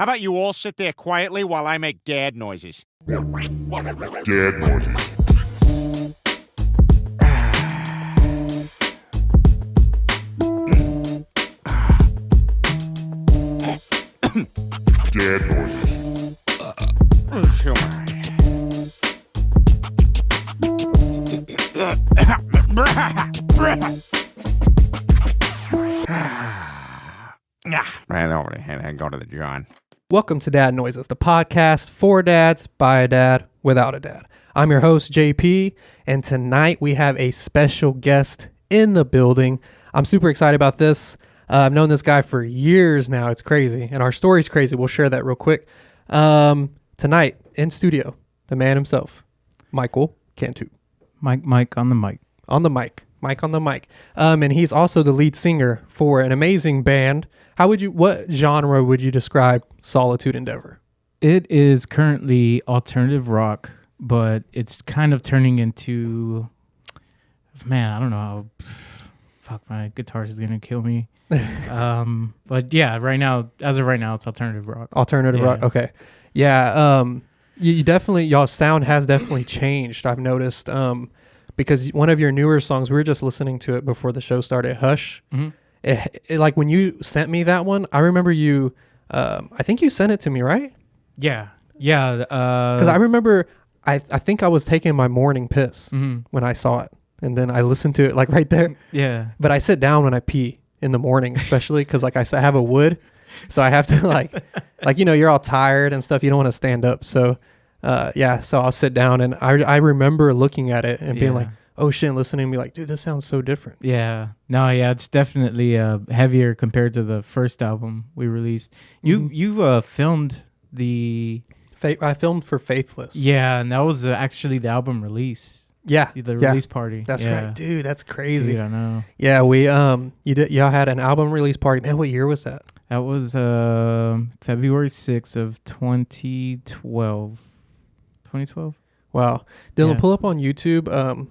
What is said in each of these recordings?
How about you all sit there quietly while I make dad noises? Dad noises. Dad noises. Ran over and go to the John. Welcome to Dad Noises, the podcast for dads, by a dad, without a dad. I'm your host, JP, and tonight we have a special guest in the building. I'm super excited about this. I've known this guy for years now. It's crazy, and our story's crazy. We'll share that real quick. Tonight, in studio, the man himself, Michael Cantu. Mike on the mic. Mike on the mic. And he's also the lead singer for an amazing band. What genre would you describe Solitude Endeavor? It is currently alternative rock, but it's kind of turning into, man, I don't know how, my guitarist is going to kill me. But yeah, as of right now, it's alternative rock. Rock, okay. Yeah, you definitely, y'all's sound has definitely changed, I've noticed, because one of your newer songs, we were just listening to it before the show started, Hush. Mm-hmm. It, like when you sent me that one, I remember you, I think you sent it to me, right? Yeah. Because I remember, I think I was taking my morning piss when I saw it. And then I listened to it like right there. Yeah. But I sit down when I pee in the morning, especially because like I have a wood. So I have to like, you're all tired and stuff. You don't want to stand up. So, so I'll sit down and I remember looking at it and being like, oh shit, and listening and be like, dude, this sounds so different. Yeah. No, yeah, it's definitely heavier compared to the first album we released. You filmed the... I filmed for Faithless. Yeah, and that was actually the album release. Yeah. The release party. That's right. Dude, that's crazy. Dude, I know. Yeah, y'all had an album release party. Man, what year was that? That was February 6th of 2012. 2012? Wow. Dylan, pull up on YouTube,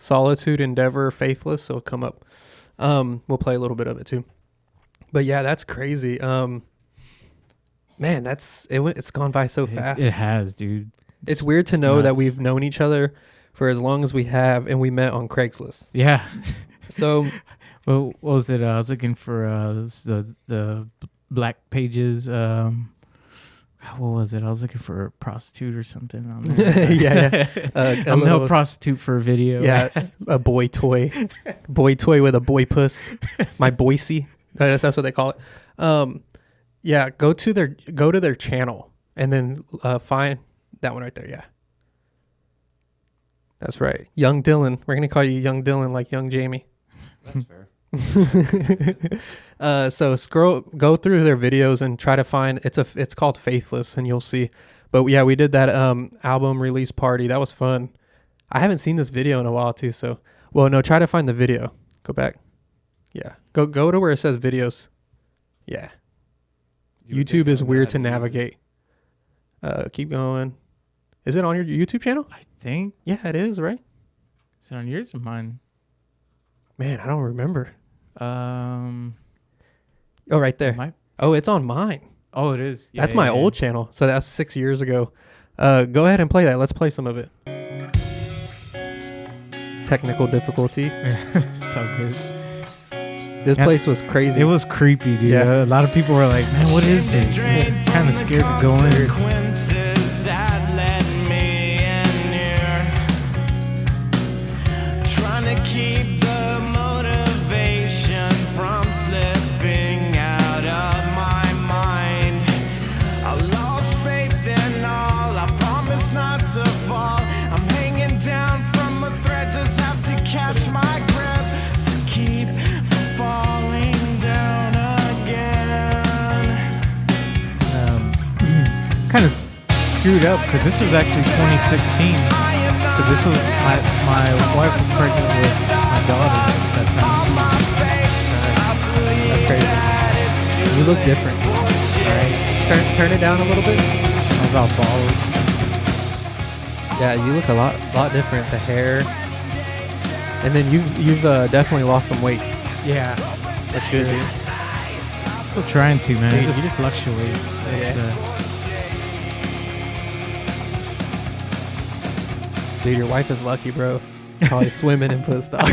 Solitude Endeavor Faithless, so it'll come up. We'll play a little bit of it too. But yeah, that's crazy. Man, it's gone by so fast. It has, dude. It's weird to know that we've known each other for as long as we have, and we met on Craigslist. Yeah. So, well, what was it? I was looking for the Black Pages. What was it? I was looking for a prostitute or something on there. yeah. I'm a prostitute for a video. Yeah, a boy toy with a boy puss. My Boise. That's what they call it. Yeah, go to their channel and then find that one right there. Yeah, that's right. Young Dylan. We're gonna call you Young Dylan, like Young Jamie. That's fair. So go through their videos and try to find it's called Faithless, and you'll see. But yeah, we did that album release party. That was fun. I haven't seen this video in a while too. So try to find the video. Go back. Yeah, go to where it says videos. Yeah. YouTube is weird to navigate. Keep going. Is it on your YouTube channel? I think. Yeah, it is, right? Is it on yours or mine? Man, I don't remember. Oh, right there. Oh, it's on mine. Oh, it is. Yeah, that's my old channel. So that's 6 years ago. Go ahead and play that. Let's play some of it. Technical difficulty. So good. This place was crazy. It was creepy, dude. Yeah. A lot of people were like, man, what is this? Kind of scared to go in. Kind of screwed up because this is actually 2016. Because this was my wife was pregnant with my daughter at that time. That's crazy. You look different. All right, turn it down a little bit. I was all bald. Yeah, you look a lot different. The hair, and then you've definitely lost some weight. Yeah, that's good, dude. Still trying to, man. It just fluctuates. Dude, your wife is lucky, bro. Probably swimming in puss dog.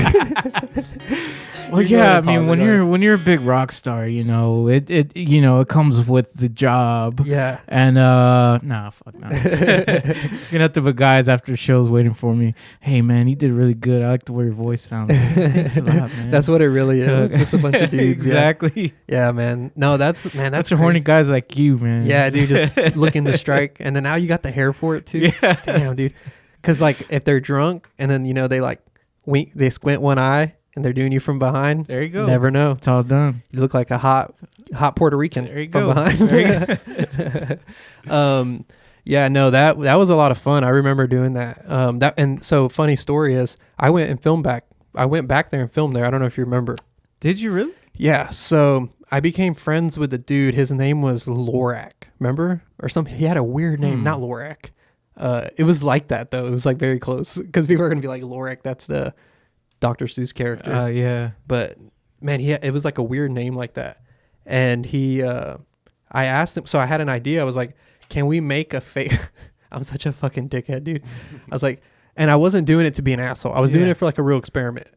Well, You know yeah, I the mean, positive. when you're a big rock star, you know, it comes with the job. Yeah. And nah, fuck no. Get up to the guys after shows waiting for me. Hey man, you did really good. I like the way your voice sounds. Thanks a lot, man. That's what it really is. It's just a bunch of dudes. Exactly. Yeah, man. No, that's That's a horny crazy. guys like you, man. Yeah, dude, just looking to strike, and then now you got the hair for it too. Yeah. Damn, dude. Because like if they're drunk and then they like wink, they squint one eye, and they're doing you from behind. There you go. Never know. It's all done. You look like a hot Puerto Rican There you from go. behind. There you Yeah, no, that was a lot of fun. I remember doing that. And so funny story is I went back there and filmed there. I don't know if you remember. Did you really? Yeah, so I became friends with the dude. His name was Lorak. Remember? Or something. He had a weird name, not Lorak. It was like that though. It was like very close because people are gonna be like Lorak. That's the Dr. Seuss character. Yeah. But man, it was like a weird name like that. And I asked him. So I had an idea. I was like, "Can we make a fake?" I'm such a fucking dickhead, dude. I was like, and I wasn't doing it to be an asshole. I was doing it for like a real experiment.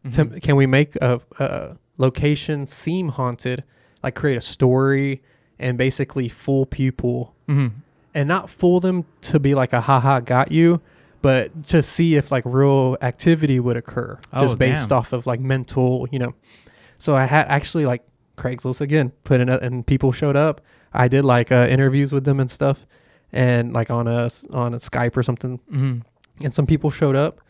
Can we make a location seem haunted? Like create a story and basically fool people. And not fool them to be like a haha got you, but to see if like real activity would occur just based off of like mental, So I had actually like Craigslist again, put in and people showed up. I did like interviews with them and stuff, and like on a Skype or something. And some people showed up,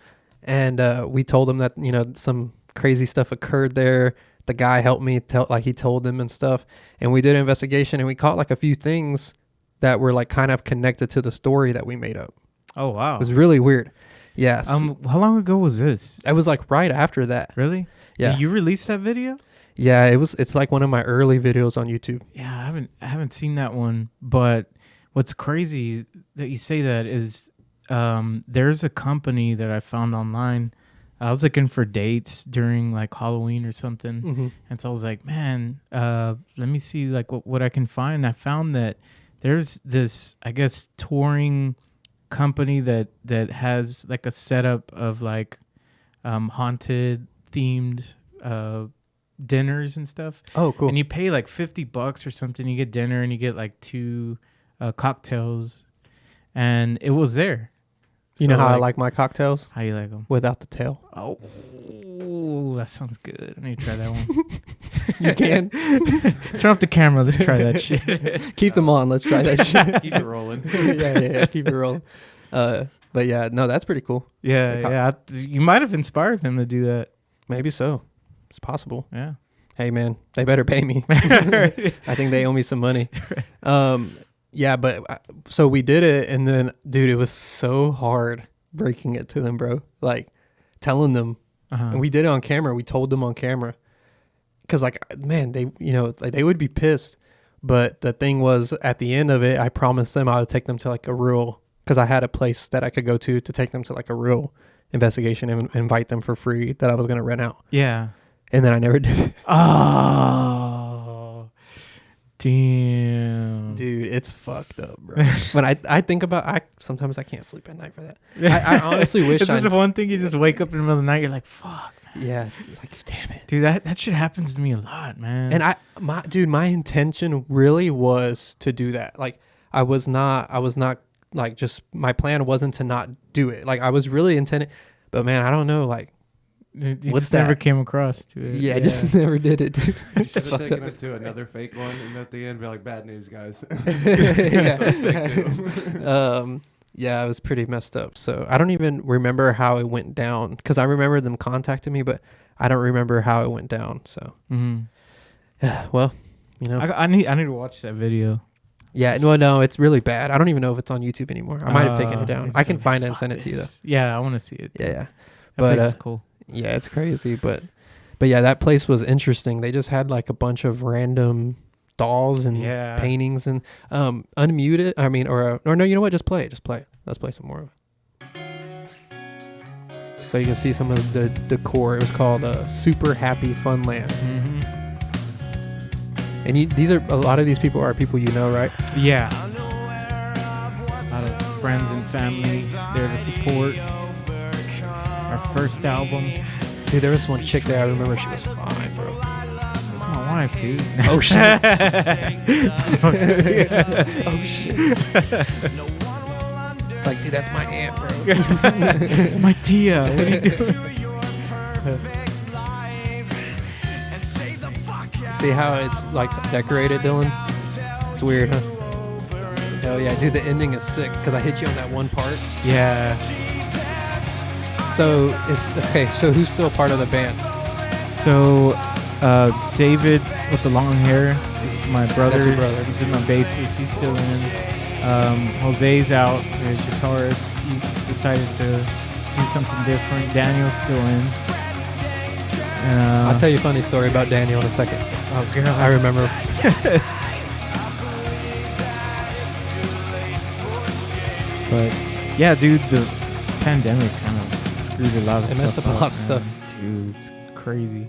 and we told them that some crazy stuff occurred there. The guy helped me he told them and stuff, and we did an investigation and we caught like a few things that were like kind of connected to the story that we made up. Oh wow. It was really weird. Yes. How long ago was this? It was like right after that. Really? Yeah. Did you released that video? Yeah, it's like one of my early videos on YouTube. Yeah, I haven't seen that one. But what's crazy that you say that is there's a company that I found online. I was looking for dates during like Halloween or something. And so I was like, man, let me see like what I can find. And I found that there's this, I guess, touring company that has like a setup of like haunted themed dinners and stuff. Oh, cool. And you pay like $50 or something. You get dinner and you get like 2 cocktails, and it was there. You know how I like my cocktails? How you like them? Without the tail. Oh, that sounds good. I need to try that one. You can. Turn off the camera. Let's try that shit. Keep them on. Let's try that shit. Keep it rolling. yeah. Keep it rolling. But yeah, no, that's pretty cool. Yeah. You might have inspired them to do that. Maybe so. It's possible. Yeah. Hey, man, they better pay me. I think they owe me some money. Yeah, but so we did it, and then, dude, it was so hard breaking it to them, bro. Like, telling them. And we did it on camera. We told them on camera. Because, like, man, they, like, they would be pissed. But the thing was, at the end of it, I promised them I would take them to, like, a real... Because I had a place that I could go to take them to, like, a real investigation and invite them for free that I was going to rent out. Yeah. And then I never did it. Oh, damn. Dude, it's fucked up, bro. When I think about sometimes I can't sleep at night for that. I honestly wish This is one thing you just wake up in the middle of the night, you're like, fuck. Yeah, like, damn it. Dude, that shit happens to me a lot, man. And my intention really was to do that. Like, I was not like, just, my plan wasn't to not do it. Like, I was really intending, but man, I don't know, like, you what's just never that? came across to it. Yeah, I just never did it, dude. You should It's have fucked taken up. it to another fake one, and at the end be like, bad news, guys. Yeah, it was pretty messed up. So I don't even remember how it went down, because I remember them contacting me, but I don't remember how it went down. So, well, I need to watch that video. yeah, no, it's really bad. I don't even know if it's on YouTube anymore. I might have taken it down. I can like, find it and send it to you though. Yeah, I want to see it. Yeah. That But place is cool. yeah, it's crazy, but yeah, that place was interesting. They just had like a bunch of random dolls and paintings and unmuted. I mean, or no, you know what? Just play it. Let's play some more of it. So you can see some of the decor. It was called Super Happy Fun Land. And these are a lot of these people are people you know, right? Yeah. A lot of friends and family there to support. Our first album. Dude, there was one chick there. I remember she was fine, bro. That's my wife, dude. Oh shit. Oh shit. Like, dude, that's my aunt, bro. It's my tia. What are you doing? See how it's like decorated, Dylan? It's weird, huh? Hell yeah, dude, the ending is sick because I hit you on that one part. Yeah. So it's okay. So who's still part of the band? So David with the long hair is my brother. That's your brother. He's in my bassist. He's still in. Jose's out, the guitarist. He decided to do something different. Daniel's still in. I'll tell you a funny story about Daniel in a second. Oh, girl. I remember. But yeah, dude, the pandemic kind of screwed a lot of It stuff messed up a lot of stuff. Dude, it's crazy.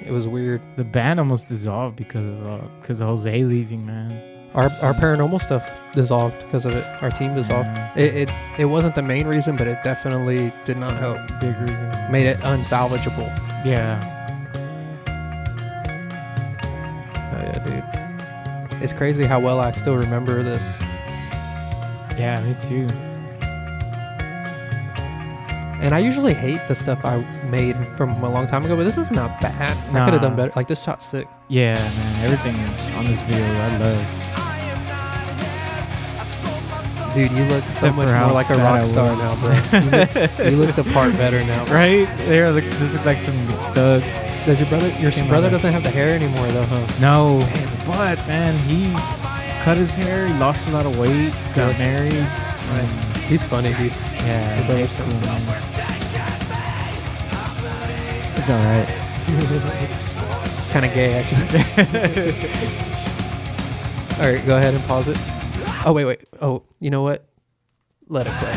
It was weird. The band almost dissolved because of Jose leaving, man. Our paranormal stuff dissolved because of it. Our team dissolved. Yeah. It wasn't the main reason, but it definitely did not help. Big reason. Made it unsalvageable. Yeah. Oh yeah, dude. It's crazy how well I still remember this. Yeah, me too. And I usually hate the stuff I made from a long time ago, but this is not bad. I could have done better. Like, this shot's sick. Yeah, man. Everything on this video I love. Dude, you look so Except much for how more like a fat I rock star was. now, bro. You look the part better now. Bro. Right? They just look like some thug. Does your brother doesn't have the hair anymore though, huh? No. But, man, he cut his hair. He lost a lot of weight. Got married. Right. He's funny, dude. Yeah, Your brother's it's cool, funny. man. It's alright. It's kind of gay, actually. All right, go ahead and pause it. Oh, wait. Oh, you know what? Let it play.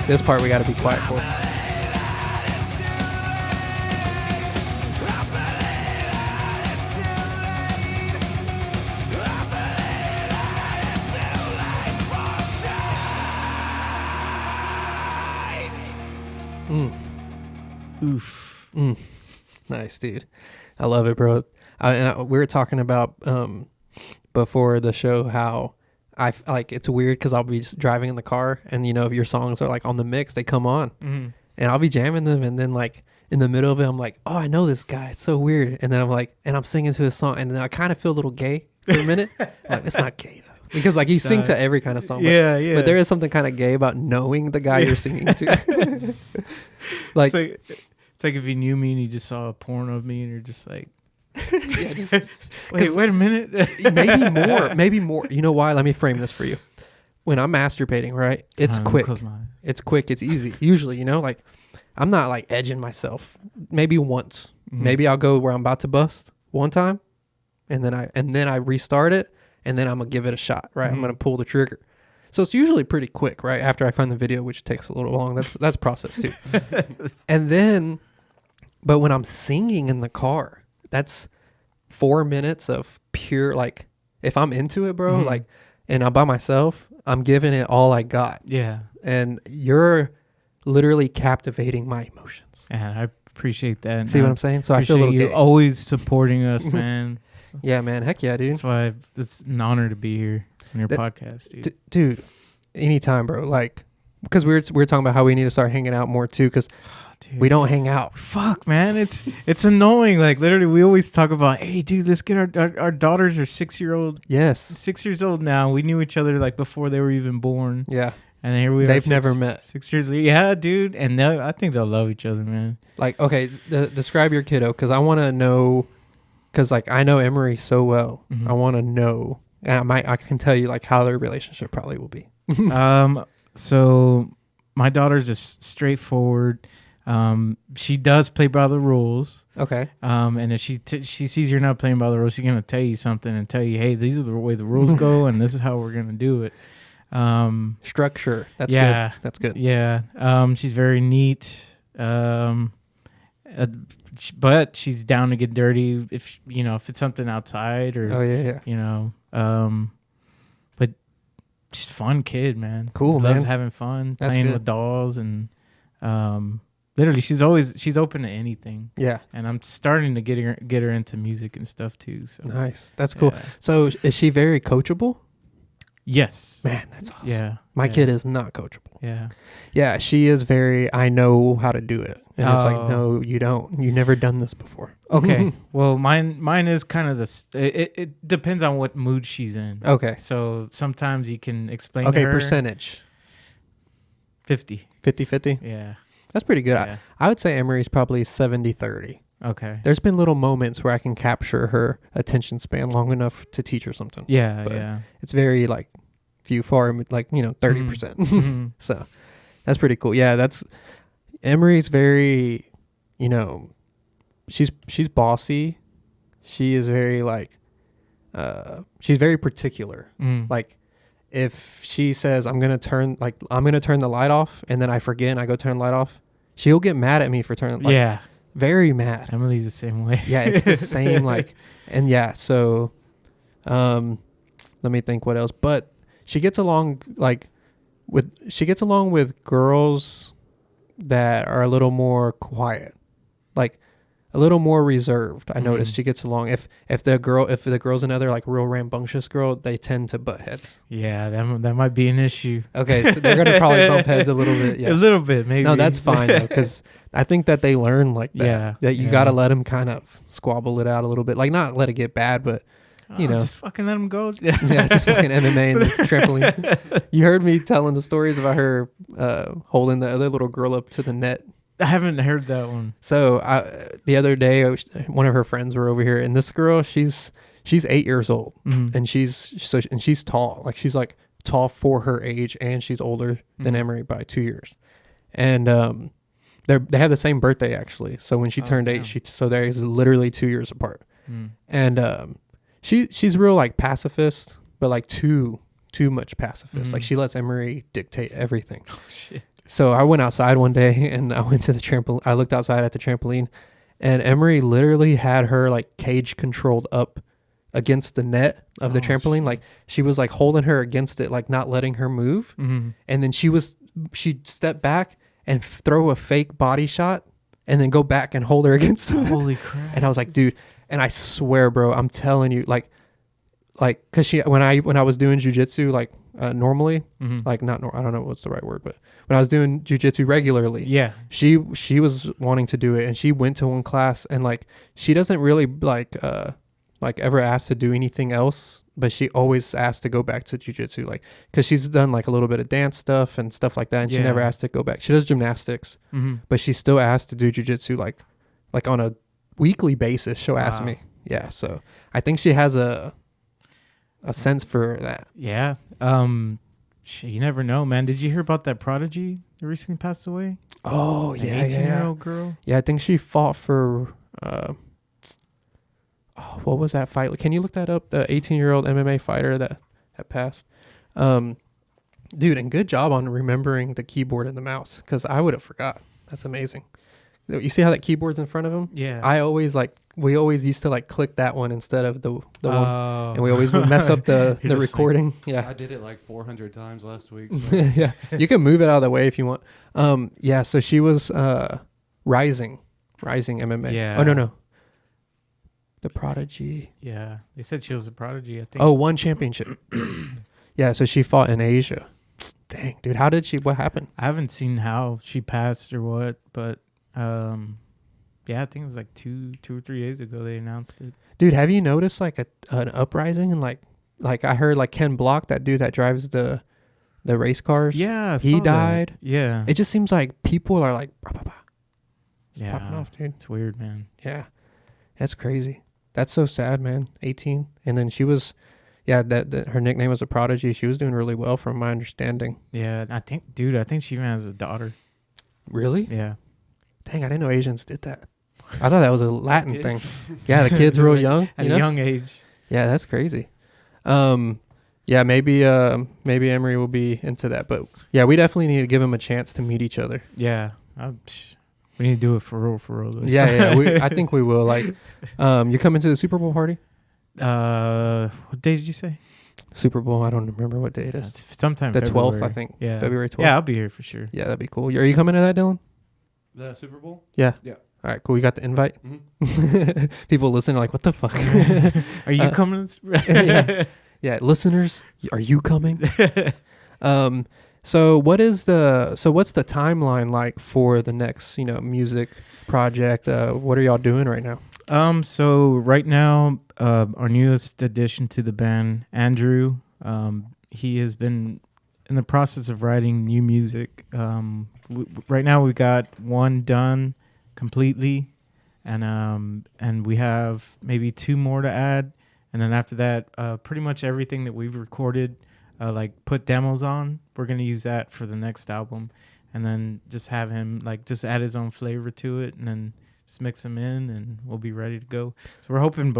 This part we got to be quiet for. Oof. Nice, dude. I love it, bro. We were talking about before the show how I like it's weird because I'll be just driving in the car and you know if your songs are like on the mix, they come on and I'll be jamming them and then like in the middle of it I'm like, oh, I know this guy. It's so weird. And then I'm like, and I'm singing to his song and then I kind of feel a little gay for a minute. Like, it's not gay though. Because like you sing to every kind of song. Yeah. But there is something kind of gay about knowing the guy you're singing to. Like, it's like if you knew me and you just saw a porno of me and you're just like, yeah, just, wait a minute. maybe more. You know why? Let me frame this for you. When I'm masturbating, right? It's quick. It's quick. It's easy. Usually, you know, like I'm not like edging myself. Maybe once. Maybe I'll go where I'm about to bust one time, and then I restart it, and then I'm gonna give it a shot. Right? I'm gonna pull the trigger. So it's usually pretty quick, right? After I find the video, which takes a little long. That's a process too. And then, but when I'm singing in the car, that's 4 minutes of pure, like, if I'm into it, bro, like, and I'm by myself, I'm giving it all I got. Yeah. And you're literally captivating my emotions. And I appreciate that. See what I'm saying? So I feel a little you gay. always supporting us, man. Yeah, man. Heck yeah, dude. That's why it's an honor to be here on your podcast, dude. Dude, anytime, bro. Like, because we were talking about how we need to start hanging out more too, because we don't hang out. Fuck, man, it's annoying. Like literally, we always talk about, hey, dude, let's get our daughters are 6 years old now. We knew each other like before they were even born. Yeah, and here we are. They've never met. 6 years. Yeah, dude, and I think they'll love each other, man. Like, okay, describe your kiddo, because I want to know, because like I know Emery so well. I want to know. I can tell you like how their relationship probably will be. So my daughter's just straightforward. She does play by the rules. Okay. And if she sees you're not playing by the rules, she's gonna tell you something and tell you, hey, these are the way the rules go, and this is how we're gonna do it. Structure. That's good. That's good. Yeah. She's very neat. but she's down to get dirty if if it's something outside or Oh yeah. But she's a fun kid, man. Cool, She loves man. having fun, That's playing good. with dolls, and literally she's open to anything. Yeah. And I'm starting to get her into music and stuff too. So Nice. That's cool. yeah. So is she very coachable? Yes. Man, that's awesome. Yeah. My yeah. kid is not coachable. Yeah. Yeah, she is very, I know how to do it. And it's like, Oh. no, you don't. You never done this before. Okay. Well, mine is kind of it depends on what mood she's in. Okay. So sometimes you can explain Okay, to her percentage. 50. 50-50. Yeah. That's pretty good. Yeah. I would say Emery's probably 70-30. Okay. There's been little moments where I can capture her attention span long enough to teach her something. Yeah, But yeah. It's very like few far, like, 30%. Mhm. So that's pretty cool. Yeah, Emery's very, she's bossy. She is very like, she's very particular. Mm. Like if she says, I'm going to turn the light off and then I forget and I go turn the light off, she'll get mad at me for turning, like, yeah. very mad. Emily's the same way. Yeah, it's the same, like, and yeah, so, let me think what else, but she gets along, with girls that are a little more quiet, like a little more reserved. I noticed she gets along. If the girl's another like real rambunctious girl, they tend to butt heads. Yeah, that might be an issue. Okay, so they're gonna probably bump heads a little bit. Yeah, A little bit, maybe. no, that's fine though, because I think that they learn like that. Yeah, that you yeah. gotta let them kind of squabble it out a little bit, like not let it get bad, but just fucking let him go. yeah, just fucking MMA and the trampoline. You heard me telling the stories about her holding the other little girl up to the net. I haven't heard that one. So the other day, one of her friends were over here, and this girl, she's 8 years old, Mhm. and she's tall, like she's like tall for her age, and she's older than Emery by 2 years, and they have the same birthday actually. So when she turned 8, so they're literally 2 years apart, and she's real like pacifist, but like too much pacifist. Like she lets Emery dictate everything. Oh, shit. So I went outside one day and I went to the trampoline. I looked outside at the trampoline, and Emery literally had her like cage controlled up against the net of the trampoline. Shit. Like she was like holding her against it, like not letting her move. Mm-hmm. And then she'd step back and throw a fake body shot and then go back and hold her against the net. Holy crap. And I was like, dude, and I swear, bro, I'm telling you, like, cause when I was doing jujitsu, like, normally, like I don't know what's the right word, but when I was doing jujitsu regularly, Yeah. she was wanting to do it, and she went to one class, and like, she doesn't really like ever ask to do anything else, but she always asked to go back to jujitsu, like, cause she's done like a little bit of dance stuff and stuff like that, and she Yeah. never asked to go back. She does gymnastics, but she still asked to do jujitsu, like on a weekly basis. She'll ask me. Yeah. So I think she has a sense for that. Yeah. You never know, man. Did you hear about that prodigy that recently passed away? Oh, An yeah. 18-year-old girl? Yeah, I think she fought for, what was that fight? Can you look that up? The 18-year-old MMA fighter that passed. Dude, and good job on remembering the keyboard and the mouse, because I would have forgot. That's amazing. You see how that keyboard's in front of him? Yeah. We always used to like click that one instead of the one, Oh. and we always would mess up the You're just recording. I Yeah. did it like 400 times last week. So. Yeah. You can move it out of the way if you want. Yeah, so she was Rising MMA. Yeah. Oh, no. The Prodigy. Yeah. They said she was a prodigy, I think. Oh, one championship. Yeah, so she fought in Asia. Dang, dude, what happened? I haven't seen how she passed or what, but yeah, I think it was like two or 3 days ago they announced it. Dude, have you noticed like an uprising, and like I heard like Ken Block, that dude that drives the race cars. Yeah, I he saw that. died. Yeah. It just seems like people are like popping Yeah. off, dude. It's weird, man. Yeah, that's crazy. That's so sad, man. 18, and then she was, yeah, that her nickname was a Prodigy. She was doing really well, from my understanding. Yeah, I think she even has a daughter. Really? Yeah. Dang, I didn't know Asians did that. I thought that was a Latin thing. Yeah, the kid's real young. At a young age. Yeah, that's crazy. Yeah, maybe Emery will be into that, but yeah, we definitely need to give him a chance to meet each other. Yeah. We need to do it for real. This Yeah. I think we will. Like, you coming to the Super Bowl party? What day did you say? Super Bowl. I don't remember what day it is. It's sometime The 12th, February. I think. Yeah, February 12th. Yeah, I'll be here for sure. Yeah, that'd be cool. Are you coming to that, Dylan? The Super Bowl? Yeah. Yeah. All right, cool. You got the invite? Mm-hmm. People listening are like, what the fuck? Are you coming? Yeah, listeners, are you coming? So what's the timeline like for the next, music project? What are y'all doing right now? So right now, our newest addition to the band, Andrew, he has been in the process of writing new music. Right now we got one done completely, and we have maybe two more to add, and then after that, pretty much everything that we've recorded, like put demos on, we're gonna use that for the next album, and then just have him just add his own flavor to it, and then just mix them in, and we'll be ready to go. So we're hoping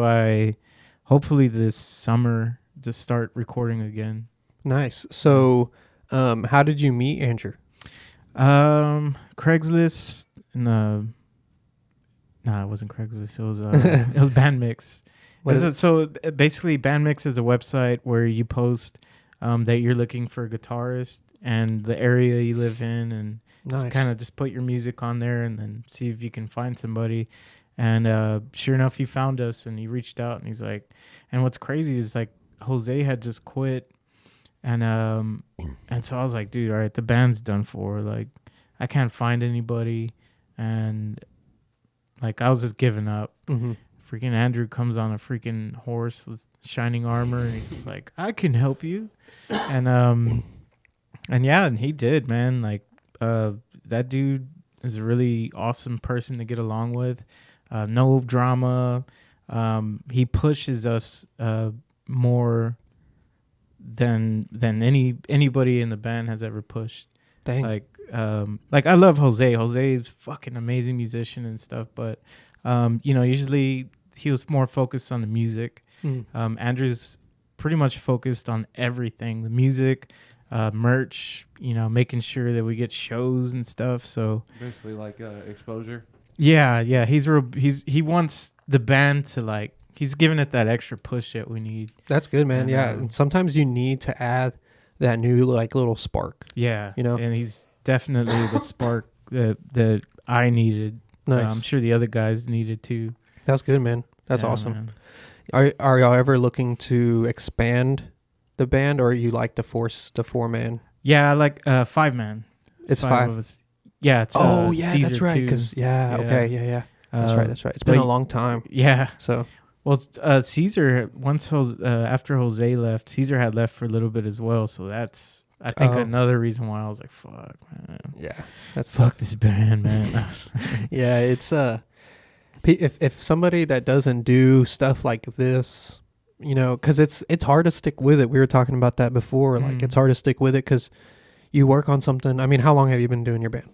hopefully this summer to start recording again. Nice. So, how did you meet Andrew? Craigslist it wasn't Craigslist. It was it was Bandmix. So basically, Bandmix is a website where you post that you're looking for a guitarist and the area you live in, and Nice. just put your music on there and then see if you can find somebody. And sure enough, he found us and he reached out and he's like, and what's crazy is Jose had just quit, and so I was like, dude, all right, the band's done for. I can't find anybody, and I was just giving up. Mm-hmm. Freaking Andrew comes on a freaking horse with shining armor, and he's just like, I can help you. And yeah, and he did, man. That dude is a really awesome person to get along with. No drama. He pushes us more than anybody in the band has ever pushed. Dang. I love Jose. Jose is fucking amazing musician and stuff, but usually he was more focused on the music. Andrew's pretty much focused on everything, the music, merch, making sure that we get shows and stuff. So Basically exposure. yeah, he wants the band to he's giving it that extra push that we need. That's good, man. And, Yeah. And sometimes you need to add that new little spark. Yeah, You know? and he's definitely the spark that I needed. Nice. I'm sure the other guys needed too. That's good, man. That's Yeah, awesome. man. Are y'all ever looking to expand the band, or you like to force the 4-man? Yeah, 5-man. It's 5 of us. Yeah, it's Oh yeah, Caesar that's right. too. Because Yeah. okay, yeah. That's right. It's been a long time. Yeah. So Well, Caesar, after Jose left, Caesar had left for a little bit as well. So that's, I think, another reason why I was like, fuck, man. yeah, that's Fuck this band, man. yeah. It's if somebody that doesn't do stuff like this, because it's hard to stick with it. We were talking about that before. It's hard to stick with it because you work on something. I mean, how long have you been doing your band?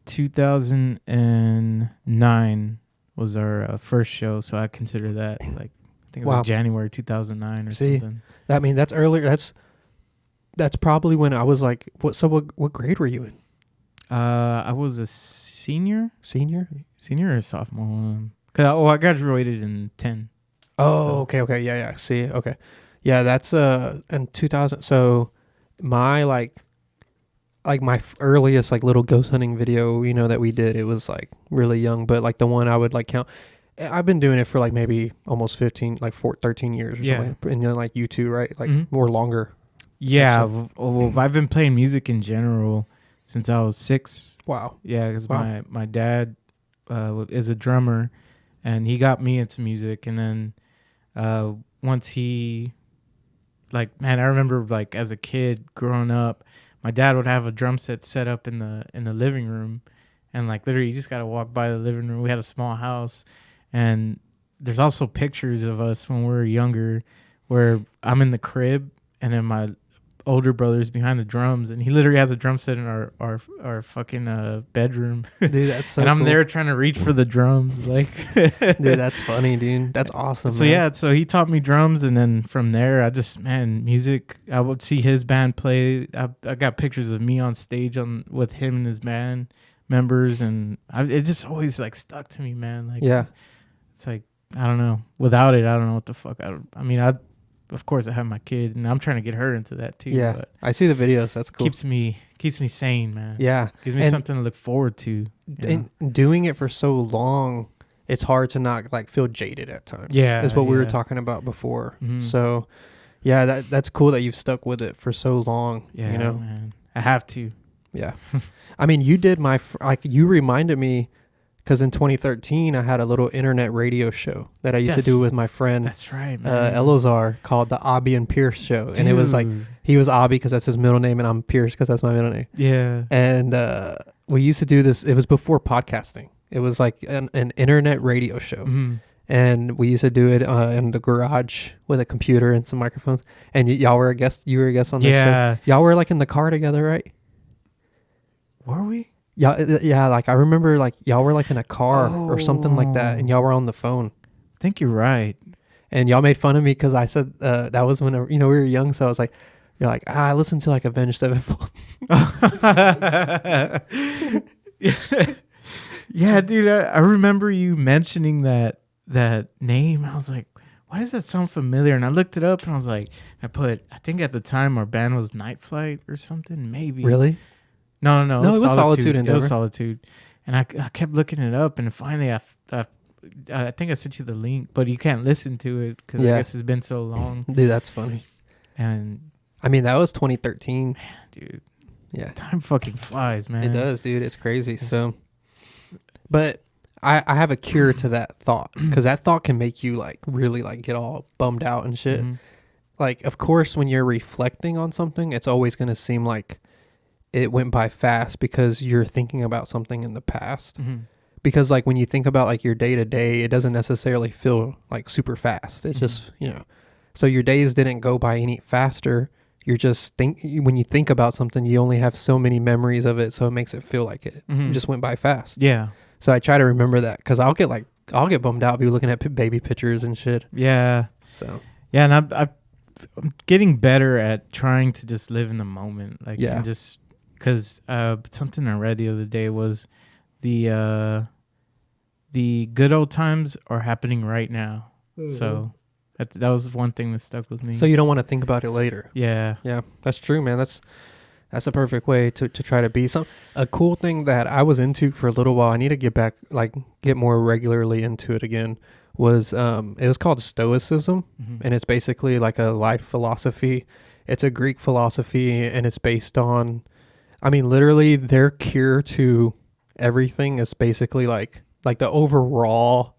2009 was our first show, so I consider that I think it was January 2009 or something. I mean, that's earlier. That's probably when I was like, what? So what grade were you in? I was a senior or sophomore. Cause I graduated in 10. Oh, So- okay. Yeah. See, okay. Yeah, that's in 2000. So my my earliest little ghost hunting video, that we did, it was really young, but the one I would count. I've been doing it for maybe almost 15, 13 years or something. And then you too, right? More longer. Yeah, well, I've been playing music in general since I was 6. Wow. Yeah, because Wow. my dad is a drummer, and he got me into music. And then once he, man, I remember as a kid growing up, my dad would have a drum set set up in the living room, and literally you just gotta walk by the living room. We had a small house, and there's also pictures of us when we were younger, where I'm in the crib, and then my older brother's behind the drums, and he literally has a drum set in our fucking bedroom. Dude, that's so and I'm cool. there trying to reach for the drums, Dude, that's funny, dude. That's awesome. So man. yeah, so he taught me drums, and then from there, music. I would see his band play. I got pictures of me on stage with him and his band members, and it just always like stuck to me, man. Like, Yeah. it's like, I don't know. Without it, I don't know what the fuck. I mean, of course I have my kid, and I'm trying to get her into that too. Yeah. But I see the videos. That's cool. keeps me sane, man. Yeah. Gives me And- something to look forward to. You know? And doing it for so long, it's hard to not like feel jaded at times. Yeah, is what we were yeah. talking about before. Mhm. So, yeah, that's cool that you've stuck with it for so long. Yeah, you know. man. I have to. Yeah. I mean, you did you reminded me because in 2013 I had a little internet radio show that I used to do Yes. with my friend That's right, man. Elazar called the Obby and Pierce Show, and it was like Dude. he was Obby because that's his middle name, and I'm Pierce because that's my middle name. Yeah. And we used to do this. It was before podcasting. It was like an internet radio show. Mhm. And we used to do it in the garage with a computer and some microphones. And y'all were a guest. You were a guest on that Yeah. show. Y'all were like in the car together, right? Were we? Yeah. Like I remember, like y'all were like in a car or something like that, and Oh. y'all were on the phone. I think you're right. And y'all made fun of me because I said that was when we were young. So I was like, you're like, I listened to like Avenged Sevenfold. Yeah, dude. I remember you mentioning that name. I was like, why does that sound familiar? And I looked it up, and I was like, I think at the time our band was Night Flight or something, maybe. Really? No. No, it was Solitude It Endeavor. was Solitude. And I kept looking it up, and finally I think I sent you the link, but you can't listen to it because Yeah. I guess it's been so long. Dude, that's funny. And I mean, that was 2013. dude, Yeah. time fucking flies, man. It does, dude. It's crazy. It's- So, but I have a cure to that thought because that thought can make you like really like get all bummed out and shit. Mhm. Like, of course, when you're reflecting on something, it's always going to seem like it went by fast because you're thinking about something in the past. Mhm. Because like when you think about like your day to day, it doesn't necessarily feel like super fast. It's just, so your days didn't go by any faster. You're just when you think about something, you only have so many memories of it. So it makes it feel like it Mhm. just went by fast. Yeah. So I try to remember that because I'll get bummed out, be looking at baby pictures and shit. Yeah. So Yeah, and I'm getting better at trying to just live in the moment, like, Yeah. and just because something I read the other day was the good old times are happening right now. So that was one thing that stuck with me. so you don't want to think about it later. Yeah. Yeah, that's true, man. That's a perfect way to try to be a cool thing that I was into for a little while. I need to get more regularly into it again. Was it was called Stoicism, Mhm. and it's basically like a life philosophy. It's a Greek philosophy, and it's based on, I mean, literally their cure to everything is basically like the overall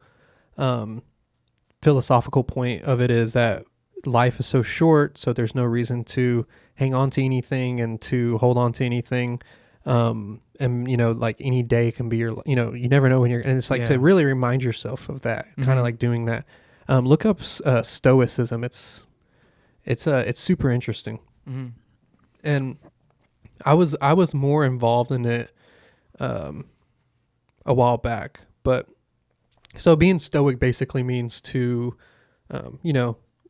philosophical point of it is that life is so short, so there's no reason to hang on to anything and to hold on to anything. And like any day can be your, you never know when you're, and it's like Yeah. to really remind yourself of that, kind Mhm. of like doing that. Look up Stoicism. It's super interesting. Mhm. And I was more involved in it a while back, but so being stoic basically means to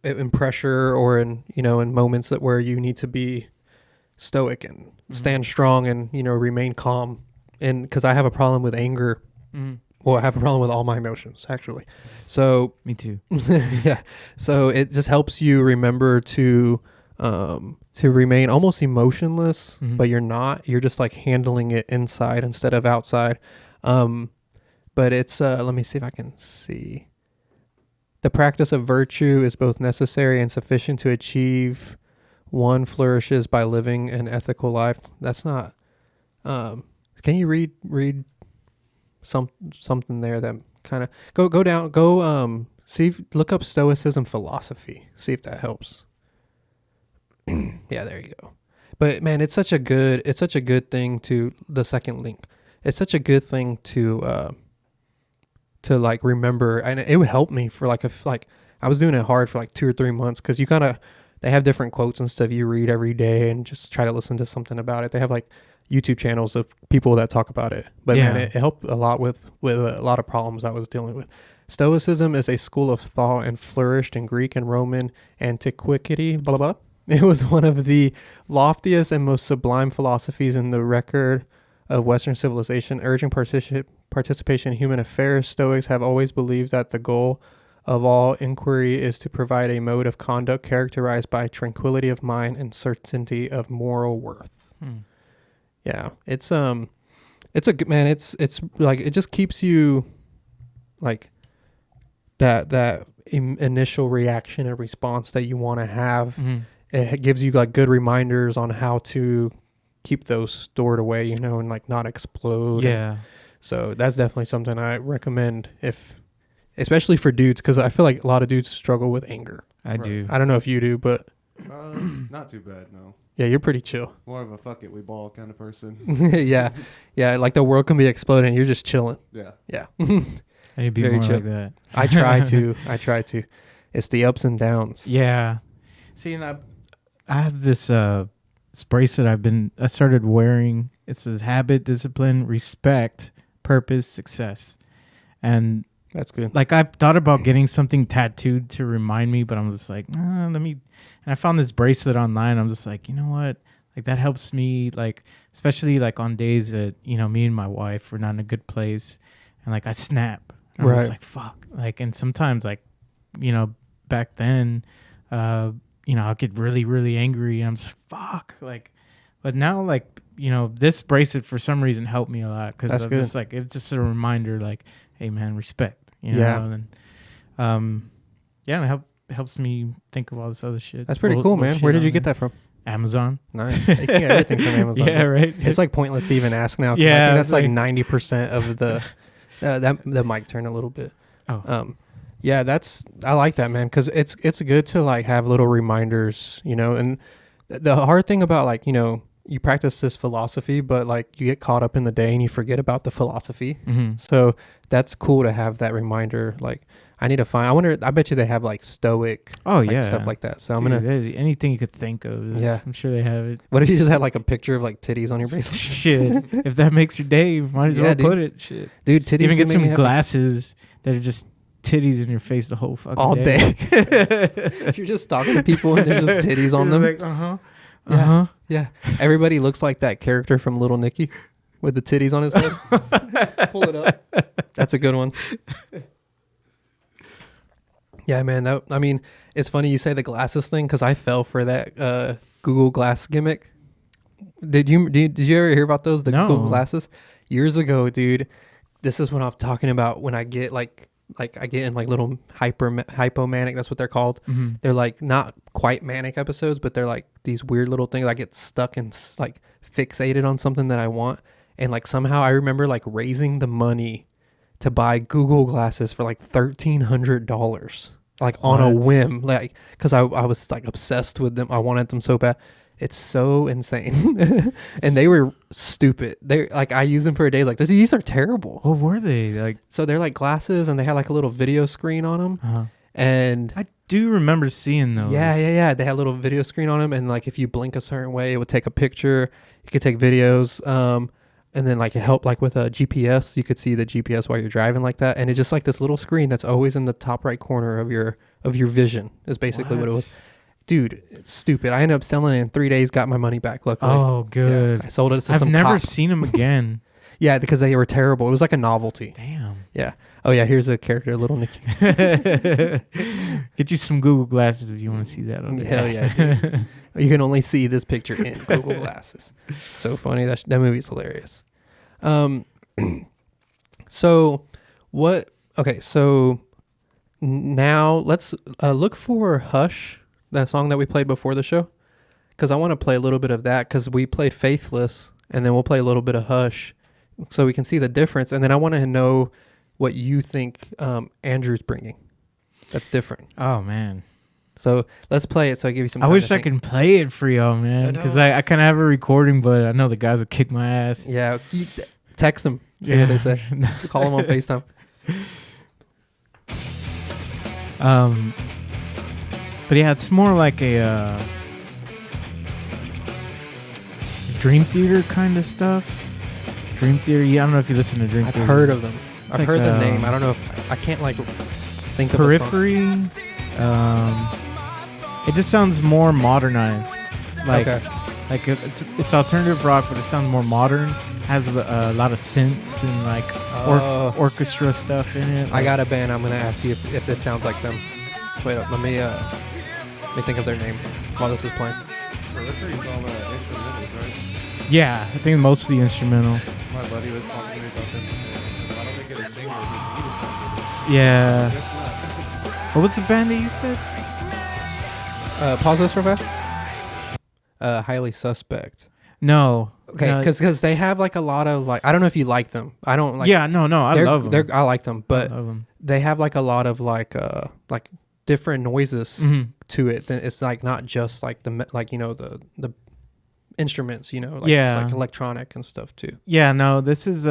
in pressure or in moments where you need to be stoic and stand strong and remain calm. And because I have a problem with anger, Mhm. well, I have a problem with all my emotions actually. So Me too. yeah, so it just helps you remember to remain almost emotionless, Mhm. but you're not. You're just like handling it inside instead of outside. But it's let me see if I can see. The practice of virtue is both necessary and sufficient to achieve. One flourishes by living an ethical life. That's not. Can you read something there that kind of go down look up Stoicism philosophy. See if that helps. Yeah, there you go. But man, it's such a good thing to the second link. It's such a good thing to like remember, and it would help me for like I was doing it hard for like 2 or 3 months because they have different quotes and stuff you read every day and just try to listen to something about it. They have like YouTube channels of people that talk about it. But man, it helped a lot with a lot of problems I was dealing with. Stoicism is a school of thought and flourished in Greek and Roman antiquity. Blah blah blah. It was one of the loftiest and most sublime philosophies in the record of Western civilization, urging participation in human affairs, Stoics have always believed that the goal of all inquiry is to provide a mode of conduct characterized by tranquility of mind and certainty of moral worth. Yeah, it's a good, man. It's like, it just keeps you like that initial reaction and response that you want to have. It gives you like good reminders on how to keep those stored away, you know, and like not explode. Yeah. So that's definitely something I recommend, especially for dudes, because I feel like a lot of dudes struggle with anger. I do. I don't know if you do, but Not too bad, no. yeah, you're pretty chill. More of a fuck it, we ball kind of person. Yeah, like the world can be exploding, you're just chilling. Yeah. Yeah. I need to be Very more chill. like that. I try to. It's the ups and downs. Yeah. See, and I have this bracelet I started wearing. It says habit, discipline, respect, purpose, success. And That's good. like I thought about getting something tattooed to remind me, but I'm just like, let me. And I found this bracelet online. I'm just like, you know what? Like that helps me, like especially like on days that, you know, me and my wife were not in a good place, and like I snap. And I'm just like, fuck. Like, and sometimes like, you know, back then, you know, I'll get really, really angry, and I'm just fuck. Like, but now like, you know, this bracelet for some reason helped me a lot, because I'm just like, it's just a reminder, like, hey man, respect. You know? And yeah, it helps me think of all this other shit. That's pretty cool, man. Where did you get that from? Amazon. Nice. You can get everything from Amazon. Yeah, right. It's like pointless to even ask now. Yeah, I think that's like like 90% of the the mic turned a little bit. Oh. Yeah, I like that, man, because it's good to like have little reminders, you know. And the hard thing about, like, you know, you practice this philosophy, but like you get caught up in the day and you forget about the philosophy. So that's cool to have that reminder. Like, I bet you they have like Stoic, stuff like that. So Dude, anything you could think of. Yeah, I'm sure they have it. What if you just had like a picture of like titties on your bracelet? Shit, if that makes your day, might as well put it. Shit, dude, titties. Even get some glasses that are just titties in your face the whole fucking all day. You're just talking to people and there's just titties on them. Like, yeah. Everybody looks like that character from Little Nicky with the titties on his head. Pull it up. That's a good one. Yeah, man. I mean, it's funny you say the glasses thing, because I fell for that Google Glass gimmick. Did you ever hear about those? The Google Glasses? Years ago, dude. This is what I'm talking about when I get like I get in like little hypomanic. That's what they're called. They're like not quite manic episodes, but they're like these weird little things. I get stuck and like fixated on something that I want, and like somehow I remember like raising the money to buy Google Glasses for like $1,300, like on a whim, like because I was like obsessed with them. I wanted them so bad. It's so insane. And they were stupid. They like, I use them for a day. Like, these are terrible. What were they like? So they're like glasses, and they had like a little video screen on them. And I do remember seeing those. Yeah. They had a little video screen on them, and like if you blink a certain way, it would take a picture. You could take videos. And then like it helped like with a GPS. You could see the GPS while you're driving like that. And it's just like this little screen that's always in the top right corner of your vision is basically what it was. Dude, it's stupid. I ended up selling it in 3 days, got my money back, luckily. Oh, good. Yeah, I sold it to I've some never cop. seen them again. Yeah, because they were terrible. It was like a novelty. Damn. Yeah. Oh, yeah, here's a character, Little Nicky. Get you some Google Glasses if you want to see that on Hell yeah, dude. You can only see this picture in Google Glasses. So funny. That movie's hilarious. So now let's look for Hush, that song that we played before the show, because I want to play a little bit of that, because we played Faithless, and then we'll play a little bit of Hush so we can see the difference. And then I want to know what you think Andrew's bringing that's different. Oh, man. So let's play it so I give you some time. I wish I could play it for y'all, man, because I kind of have a recording, but I know the guys will kick my ass. Yeah. Text them. See what they say. Call them on FaceTime. But yeah, it's more like a Dream Theater kind of stuff. Dream Theater. Yeah, I don't know if you listen to Dream Theater. I've heard of them. I've like heard the name. I don't know if I can't like think of Periphery. It just sounds more modernized. Like, okay. like it's alternative rock, but it sounds more modern. has a lot of synths and like orchestra stuff in it. I got a band. I'm gonna ask you if it sounds like them. Wait, let me think of their name while this is playing. Periphery's all instrumentals, right? Yeah, I think mostly instrumental. My buddy was talking to me about them. I don't think it's a singer. He just talking. Yeah. Guess not. What was the band that you said? Pause this real fast. Highly Suspect. No. Okay, because they have like a lot of like, I don't know if you like them. I don't like. Yeah, no, I love them. I like them, but I love them. they have like a lot of like different noises to it. It's like not just like the instruments, like Yeah. it's like electronic and stuff too. Yeah, no, this is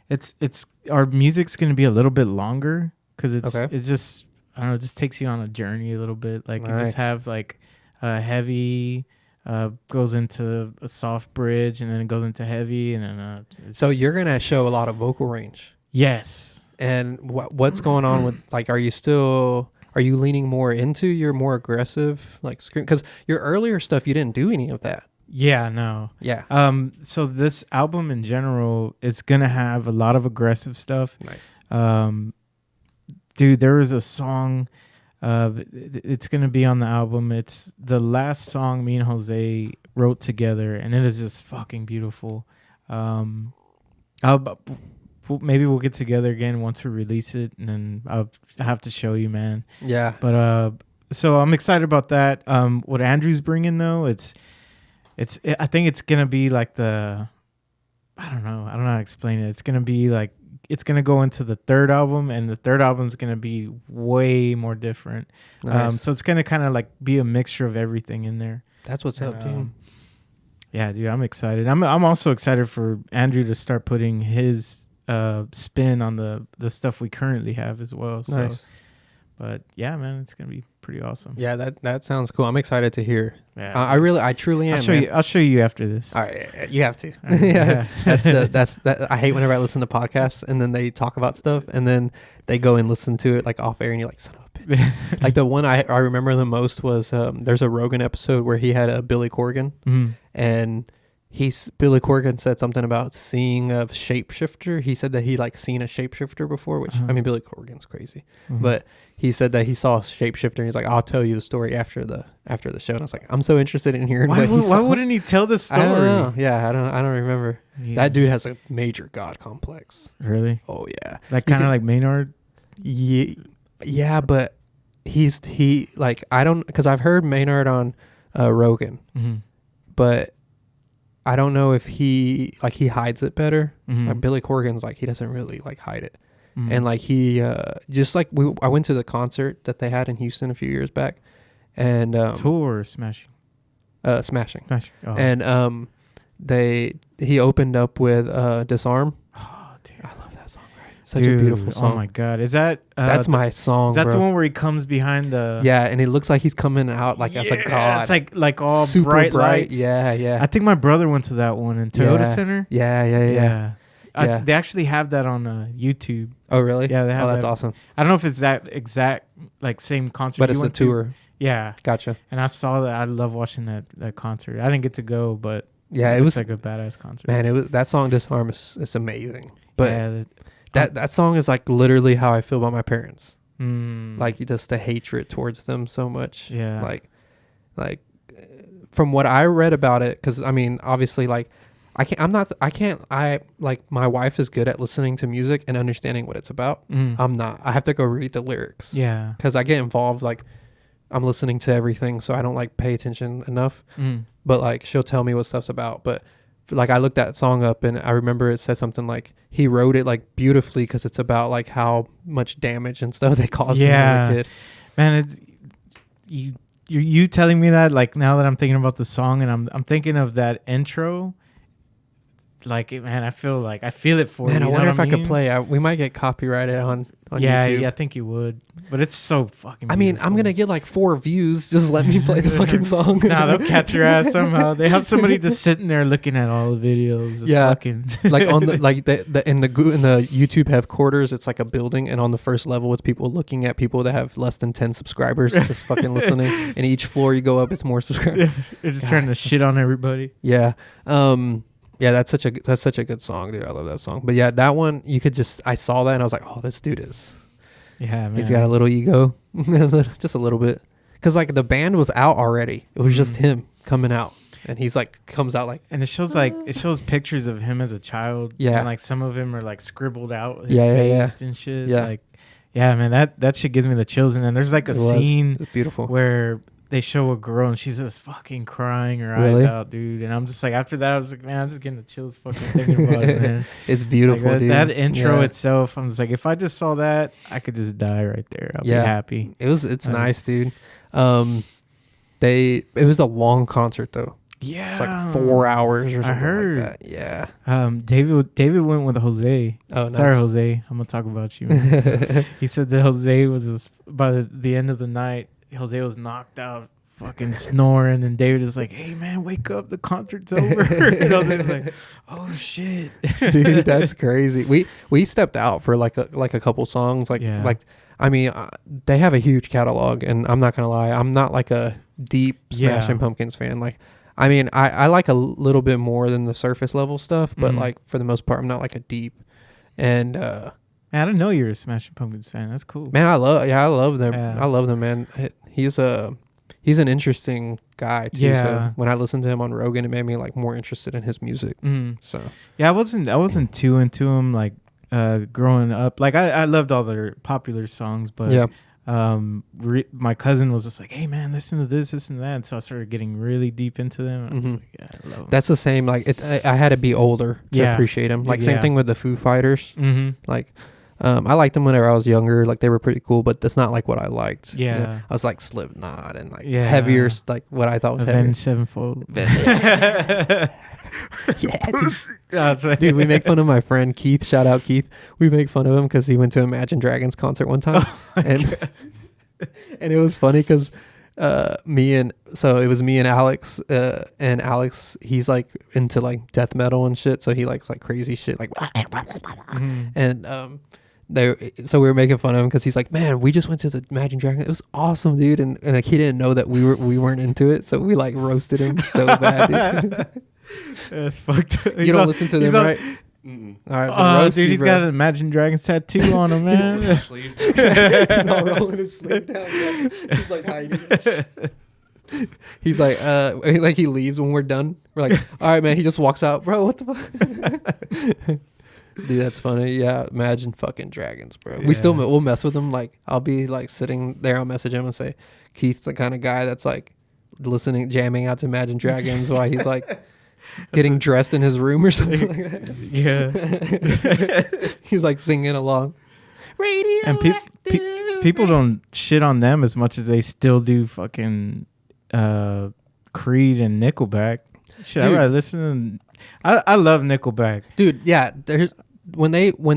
it's our music's gonna be a little bit longer because it's just I don't know, it just takes you on a journey a little bit. Like you Nice. just have like heavy goes into a soft bridge and then it goes into heavy and then So you're gonna show a lot of vocal range. yes. And what's going on with like? Are you leaning more into your more aggressive like scream? Because your earlier stuff you didn't do any of that. Yeah, no. Yeah. So this album in general is gonna have a lot of aggressive stuff. Nice. Dude, there is a song. It's gonna be on the album. It's the last song me and Jose wrote together, and it is just fucking beautiful. Maybe we'll get together again once we release it, and then I'll have to show you, man. Yeah. But so I'm excited about that. What Andrew's bringing though, I think it's gonna be like I don't know how to explain it. It's gonna be like it's gonna go into the third album, and the third album's gonna be way more different. Nice. So it's gonna kind of like be a mixture of everything in there. That's what's up, dude. Yeah, dude, I'm excited. I'm also excited for Andrew to start putting his spin on the stuff we currently have as well. So, Nice. but yeah, man, it's gonna be pretty awesome. Yeah, that sounds cool. I'm excited to hear. Yeah. I truly am. I'll show you after this. All right, you have to. right. Yeah, that's I hate whenever I listen to podcasts and then they talk about stuff and then they go and listen to it like off air and you're like, son of a bitch. Like the one I remember the most was there's a Rogan episode where he had a Billy Corgan and Billy Corgan said something about seeing a shapeshifter. He said that he like seen a shapeshifter before, which I mean Billy Corgan's crazy, but he said that he saw a shapeshifter and he's like, I'll tell you the story after the show. And I was like, I'm so interested in hearing what he saw. Why wouldn't he tell the story? I don't know. Yeah, I don't remember. Yeah. That dude has a major god complex. Really? Oh yeah. Like kind of like Maynard? Yeah, but he like I don't because I've heard Maynard on Rogan, but I don't know if he hides it better. Like Billy Corgan's like he doesn't really like hide it. And like he just like I went to the concert that they had in Houston a few years back, and Tour or Smashing? Smashing. Oh. And he opened up with Disarm. Oh, dude. I love that song. Right? Such a beautiful song. Oh my god, is that that's my song? Is that bro. the one where he comes behind the? Yeah, and it looks like he's coming out like as a god. It's like all super bright lights. Yeah. I think my brother went to that one in Toyota Center. Yeah. They actually have that on YouTube. Oh really? Yeah, they have. Oh, that's that. awesome. I don't know if it's that exact like same concert, But you it's a went to. tour. Yeah, Gotcha. and I saw that. I love watching that concert. I didn't get to go, but yeah, it was like a badass concert. Man, it was that song Disarm is amazing. But yeah, that song is like literally how I feel about my parents. Mm. Like just the hatred towards them so much. Yeah. Like from what I read about it, because I mean, obviously, like I like my wife is good at listening to music and understanding what it's about. I'm not. I have to go read the lyrics. Yeah. Because I get involved, like I'm listening to everything, so I don't like pay attention enough. But like she'll tell me what stuff's about. But like I looked that song up and I remember it said something like he wrote it like beautifully because it's about like how much damage and stuff they caused him as a kid. Man, it's you telling me that like now that I'm thinking about the song and I'm thinking of that intro. Like man, I feel it for you. Man, I wonder if I could mean? play. We might get copyrighted on yeah, YouTube. Yeah, I think you would. But it's so fucking. I mean, I'm gonna get like 4 views. Just let me play the fucking song. Nah, they'll catch your ass somehow. They have somebody just sitting there looking at all the videos. Just fucking like on the like in the YouTube headquarters, it's like a building, and on the first level, it's people looking at people that have less than 10 subscribers, just fucking listening. And each floor you go up, it's more subscribers. They're just trying to shit on everybody. Yeah. Yeah, that's such a good song, dude. I love that song. But yeah, that one I saw that and I was like, oh, this dude is. Yeah, man. He's got a little ego, just a little bit, because like the band was out already. It was just him coming out, and he's like comes out like. And it shows pictures of him as a child. Yeah. And like some of them are like scribbled out his face and shit. Yeah. Like, yeah, man, that shit gives me the chills. And then there's like a scene it's beautiful where they show a girl and she's just fucking crying her eyes out, dude. And I'm just like, after that, I was like, man, I'm just getting the chills fucking thinking about it, man. It's beautiful, like dude. That intro itself, I'm just like, if I just saw that, I could just die right there. I'll be happy. It's nice, dude. It was a long concert though. Yeah, it's like 4 hours or something. I heard like that. Yeah. David went with Jose. Oh, nice. Sorry, Jose. I'm gonna talk about you. Man. He said that Jose was by the end of the night. Jose was knocked out, fucking snoring, and David is like, "Hey man, wake up! The concert's over." And Jose's like, "Oh shit, dude, that's crazy." We stepped out for like a couple songs, I mean, they have a huge catalog, and I'm not gonna lie, I'm not like a deep Smashing Pumpkins fan. Like, I mean, I like a little bit more than the surface level stuff, but like for the most part, I'm not like a deep. And I didn't know you were a Smashing Pumpkins fan. That's cool, man. I love them. Yeah. I love them, man. He's an interesting guy too. Yeah. So when I listened to him on Rogan, it made me like more interested in his music. So yeah, I wasn't too into him like growing up. Like I loved all their popular songs, but my cousin was just like, "Hey man, listen to this and that." And so I started getting really deep into them. And I was like, "Yeah, I love them." That's the same. Like I had to be older to appreciate him. Like same thing with the Foo Fighters. Like. I liked them whenever I was younger. Like they were pretty cool, but that's not like what I liked. Yeah, you know? I was like Slipknot and like heavier, like what I thought was Avenged heavy. Sevenfold. Dude, we make fun of my friend Keith. Shout out Keith. We make fun of him because he went to Imagine Dragons concert one time, and it was funny because it was me and Alex, and Alex, he's like into like death metal and shit, so he likes like crazy shit, like and so we were making fun of him because he's like, man, we just went to the Imagine Dragons. It was awesome, dude. And like he didn't know that we weren't into it, so we like roasted him so bad, dude. That's fucked up. You don't listen to them, right? All right, so dude, he's got an Imagine Dragons tattoo on him, man. He's all rolling his sleeve down. He's like hiding. He's like he leaves when we're done. We're like, all right, man. He just walks out, bro. What the fuck? Dude, that's funny. Yeah, Imagine fucking Dragons, bro. Yeah. We'll mess with him. Like, I'll be like sitting there, I'll message him and say, Keith's the kind of guy that's like jamming out to Imagine Dragons while he's like getting dressed in his room or something like that. Yeah. He's like singing along. Radio. And people don't shit on them as much as they still do fucking Creed and Nickelback. Shit, I rather listen. I love Nickelback, dude. Yeah, when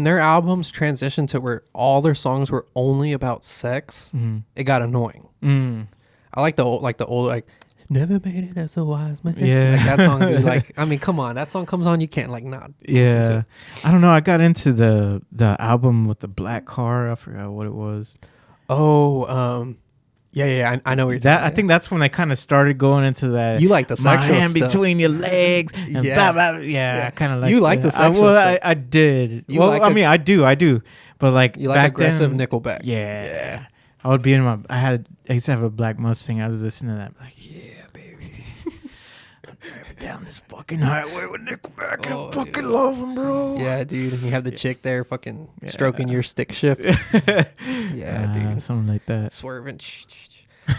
their albums transitioned to where all their songs were only about sex, it got annoying. I like the old like never made it as a wise man. Yeah, like that song. Dude, like, I mean, come on, that song comes on, you can't like not. Listen to it. I don't know. I got into the album with the black car. I forgot what it was. Oh, yeah. I know what you're talking about. I think that's when I kind of started going into that. You like the sexual my hand stuff. Between your legs. And blah, blah, yeah. I kind of like. You like the sexual stuff. I did. You like I do. But like, you like aggressive Nickelback. Yeah. I would be in I used to have a black Mustang. I was listening to that. Like, yeah, baby. I'm driving down this fucking highway with Nickelback. I fucking love them, bro. Yeah, dude. You have the chick there fucking stroking your stick shift. Yeah, dude. Something like that. Swerving.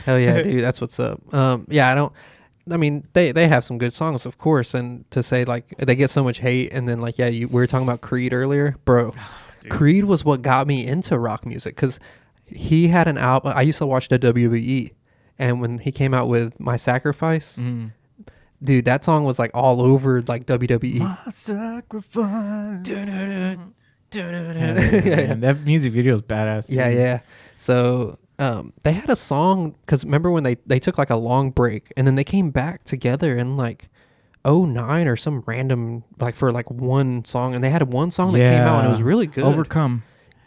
Hell yeah, dude. That's what's up. I mean, they have some good songs, of course. And to say, like, they get so much hate. And then, like, we were talking about Creed earlier. Bro, Creed was what got me into rock music. Because he had an album. I used to watch the WWE. And when he came out with My Sacrifice... Dude, that song was like all over like WWE. My sacrifice. Yeah. That music video is badass too. Yeah. So they had a song, because remember when they took like a long break and then they came back together in like 2009 or some random, like for like one song, and they had one song that came out and it was really good. Overcome.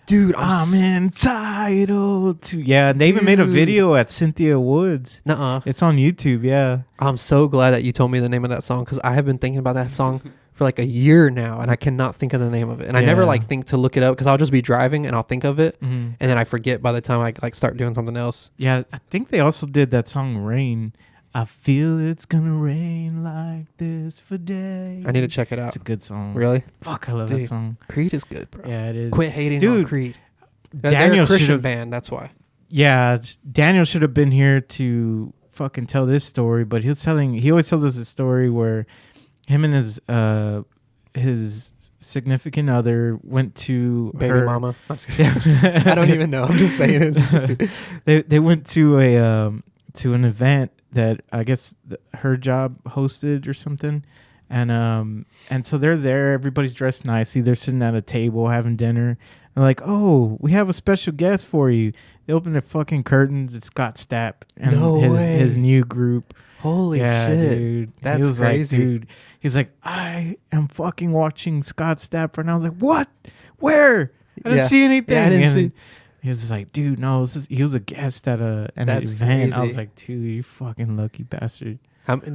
Dude, I'm entitled to. Yeah, they even made a video at Cynthia Woods. Nuh-uh. It's on YouTube, yeah. I'm so glad that you told me the name of that song, because I have been thinking about that song for like a year now, and I cannot think of the name of it. And I never Yeah. like think to look it up because I'll just be driving and I'll think of it, Mm-hmm. and then I forget by the time I like start doing something else. Yeah, I think they also did that song "Rain." I feel it's gonna rain like this for days. I need to check it out. It's a good song. Really, Fuck, I love Dude. that song. Creed is good, bro. Yeah, it is. Quit hating on Dude, Creed. They're Daniel a should Christian have. band. That's why. Yeah, Daniel should have been here to fucking tell this story, but he always tells us a story where him and his significant other went to Baby her, mama. I'm just kidding. I don't even know. I'm just saying it. they went to an event that I guess her job hosted or something, and so they're there. Everybody's dressed nicely. They're sitting at a table having dinner. They're like, "Oh, we have a special guest for you." They open the fucking curtains. It's Scott Stapp and No way. his new group. Holy Yeah, shit. dude. That's he was crazy. Like, dude, he's like, I am fucking watching Scott Stapp, and I was like, what? Where? I didn't Yeah. see anything. Yeah, I didn't and see. He was like, dude, no, he was a guest at an That's event. I crazy. was like, dude, you fucking lucky bastard.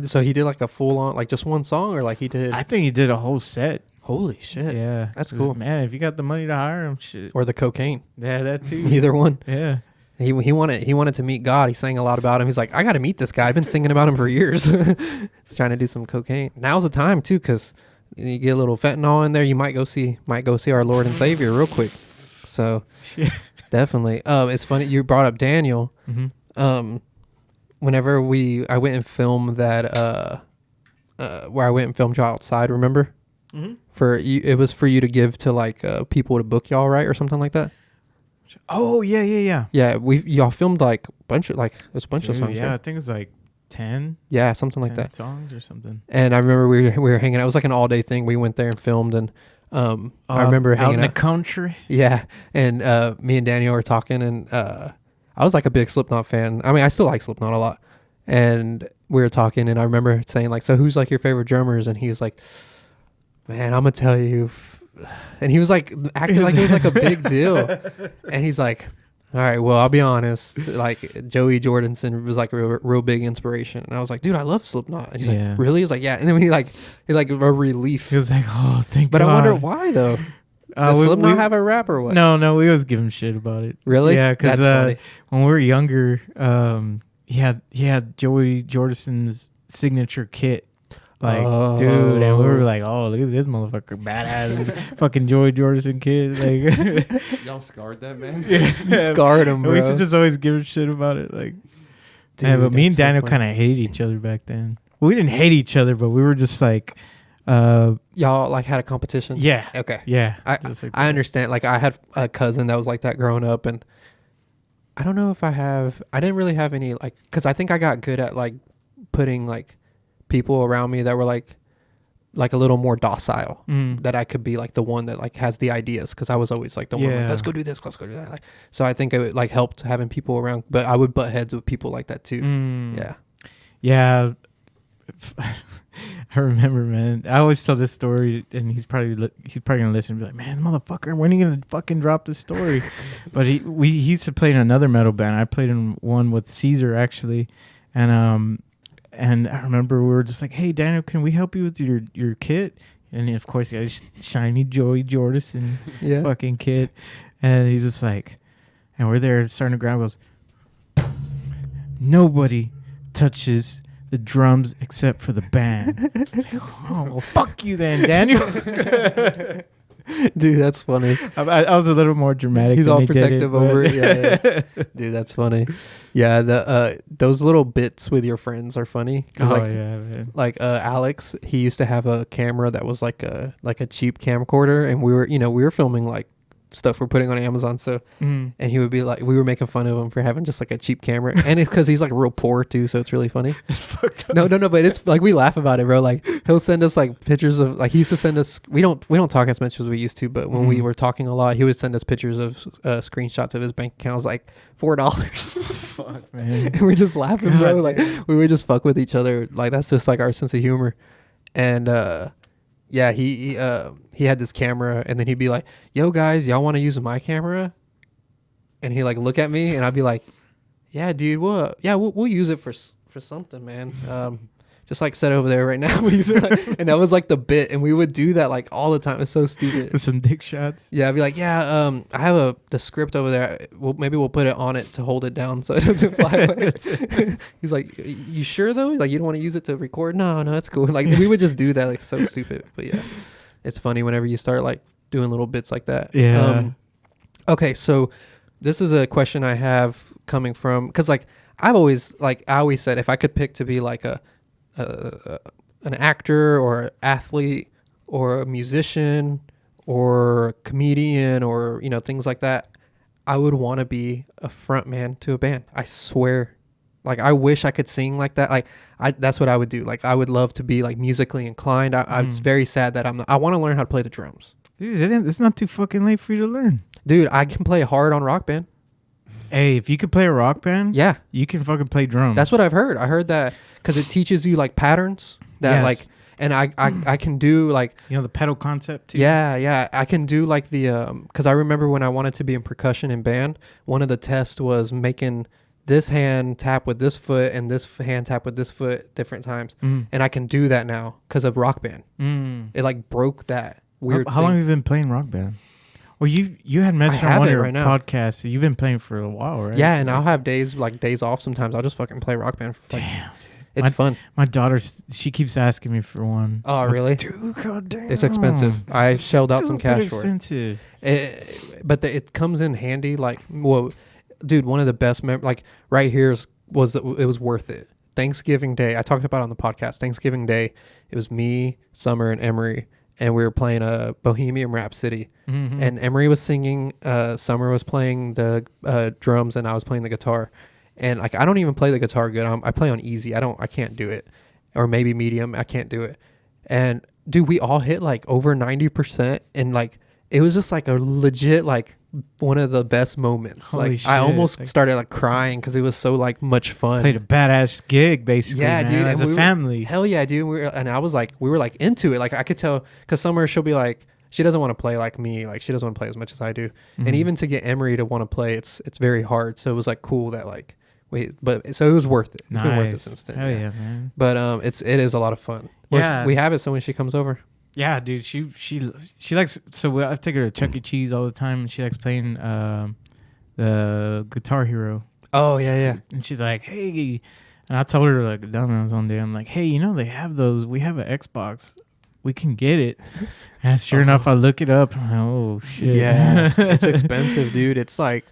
So he did like a full on, like just one song, or like he did. I think he did a whole set. Holy shit. Yeah, That's 'Cause, cool. man. If you got the money to hire him, shit. Or the cocaine. Yeah, that too. Either one. Yeah. He wanted to meet God. He sang a lot about him. He's like, I got to meet this guy. I've been singing about him for years. He's trying to do some cocaine. Now's the time too, because you get a little fentanyl in there. You might go see our Lord and Savior real quick. So definitely. It's funny you brought up Daniel. Mm-hmm. Whenever I went and filmed that where I went and filmed y'all outside. Remember? Mm-hmm. It was for you to give to like people to book y'all, right, or something like that. Oh yeah. Yeah, y'all filmed like a bunch of there's a bunch of Dude, songs. yeah, I Right? think it's like 10, Yeah, something like 10 that. songs or something. And I remember we were hanging out. It was like an all day thing. We went there and filmed, and I remember out hanging in the out. country. Yeah, and me and Daniel were talking, and I was like a big Slipknot fan. I mean, I still like Slipknot a lot. And we were talking, and I remember saying like, "So who's like your favorite drummers?" And he was like, "Man, I'm gonna tell you." And he was like acting like it was like a big deal. And he's like, all right, well, I'll be honest. Like Joey Jordison was like a real big inspiration. And I was like, dude, I love Slipknot. And he's Yeah. like, really? He's like, yeah. And then he like a relief. He was like, oh, thank But God. I wonder why though. Does Slipknot have a rap or what? No, we always give him shit about it. Really? Yeah, because That's funny. when we were younger, he had Joey Jordison's signature kit. Like, dude, and we were like, oh, look at this motherfucker, badass fucking Joey Jordison kid. Like, Y'all scarred that man. You scarred him, and bro. we used to just always give him shit about it. Like, Dude, man, but me and that's so Daniel funny. kind of hated each other back then. Well, we didn't hate each other, but we were just like, Y'all like had a competition? yeah. Okay. Yeah. I just like I understand. Like I had a cousin that was like that growing up, and I don't know if I didn't really have any like, because I think I got good at like putting like people around me that were like a little more docile, that I could be like the one that like has the ideas, because I was always like the one like, let's go do this, let's go do that. Like, so I think it like helped having people around, but I would butt heads with people like that too. Yeah. Yeah. I remember, man. I always tell this story, and he's probably gonna listen and be like, "Man, motherfucker, when are you gonna fucking drop this story?" But he used to play in another metal band. I played in one with Caesar actually, and I remember we were just like, "Hey, Daniel, can we help you with your kit?" And of course, he has shiny Joey Jordison fucking kit, and he's just like, and we're there starting to ground. Goes, nobody touches the drums except for the band. Like, oh, well, fuck you then, Daniel. Dude, that's funny. I was a little more dramatic. He's than all he did protective it, over but- it. Yeah. Dude, that's funny. Yeah, the those little bits with your friends are funny. Oh, Like, yeah, man. like Alex, he used to have a camera that was like a cheap camcorder, and we were filming like stuff we're putting on Amazon. So, and he would be like, we were making fun of him for having just like a cheap camera, and it's because he's like real poor too, so it's really funny. It's fucked up. No, but it's like we laugh about it, bro. Like he'll send us like pictures of like he used to send us. We don't talk as much as we used to, but when we were talking a lot, he would send us pictures of screenshots of his bank account. It was like $4. Fuck, man. And we're just laughing, God bro. Like damn. we would just fuck with each other. Like that's just like our sense of humor. And yeah, he had this camera, and then he'd be like, "Yo guys, y'all want to use my camera?" And he like look at me, and I'd be like, "Yeah, dude, we'll use it for something, man. just like sit over there right now. And that was like the bit, and we would do that like all the time. It's so stupid. With some dick shots. Yeah, I'd be like, yeah, I have the script over there. Maybe we'll put it on it to hold it down so it doesn't fly away. He's like, you sure though? Like, you don't want to use it to record? No, it's cool. Like, we would just do that, like, so stupid. But yeah, it's funny whenever you start like doing little bits like that. Yeah. Okay, so this is a question I have coming from, because like I always said, if I could pick to be like an actor or athlete or a musician or a comedian or, you know, things like that, I would want to be a front man to a band. I swear. Like, I wish I could sing like that. Like, that's what I would do. Like, I would love to be like musically inclined. I was very sad that I want to learn how to play the drums. Dude, it's not too fucking late for you to learn. Dude, I can play hard on Rock Band. Hey, if you could play a rock band, Yeah. you can fucking play drums. That's what I've heard. I heard that because it teaches you like patterns that Yes. like, and I can do like, You know the pedal concept too? yeah, I can do like the, because I remember when I wanted to be in percussion in band, one of the tests was making this hand tap with this foot and this hand tap with this foot different times. Mm. And I can do that now because of Rock Band. Mm. It like broke that weird How long thing. have you been playing rock band? Well, you had mentioned on have one it of your right now. podcasts that you've been playing for a while, right? Yeah, and I'll have days off sometimes. I'll just fucking play Rock Band for like, Damn. it's fun. My daughter, she keeps asking me for one. Oh, really? Dude, goddamn. It's expensive. I shelled out some Stupid cash for it. expensive. But it comes in handy. Like, well, dude, one of the best like right here was it was worth it. Thanksgiving Day, I talked about it on the podcast. Thanksgiving Day, it was me, Summer, and Emery, and we were playing a Bohemian Rhapsody. Mm-hmm. And Emery was singing, Summer was playing the drums, and I was playing the guitar. And like, I don't even play the guitar good. I play on easy. I can't do it, or maybe medium. I can't do it. And dude, we all hit like over 90%, and like it was just like a legit like one of the best moments. Holy like shit. I almost started like crying because it was so like much fun. Played a badass gig, basically. Yeah, man, dude, as and a we family. Hell yeah, dude. We were like into it. Like I could tell, because Summer, she'll be like, she doesn't want to play like me. Like she doesn't want to play as much as I do. Mm-hmm. And even to get Emery to want to play, it's very hard. So it was like cool that like so it was worth it. It's been worth it since then. Hell yeah, man. But it is a lot of fun. Yeah. We have it so when she comes over. Yeah, dude. She likes. So I take her to Chuck E. Cheese all the time, and she likes playing the Guitar Hero. Oh yeah. And she's like, hey, and I told her like dumbass one day, I'm like, hey, you know they have those. We have an Xbox. We can get it. And sure enough, I look it up. I'm like, oh shit. Yeah, it's expensive, dude. It's like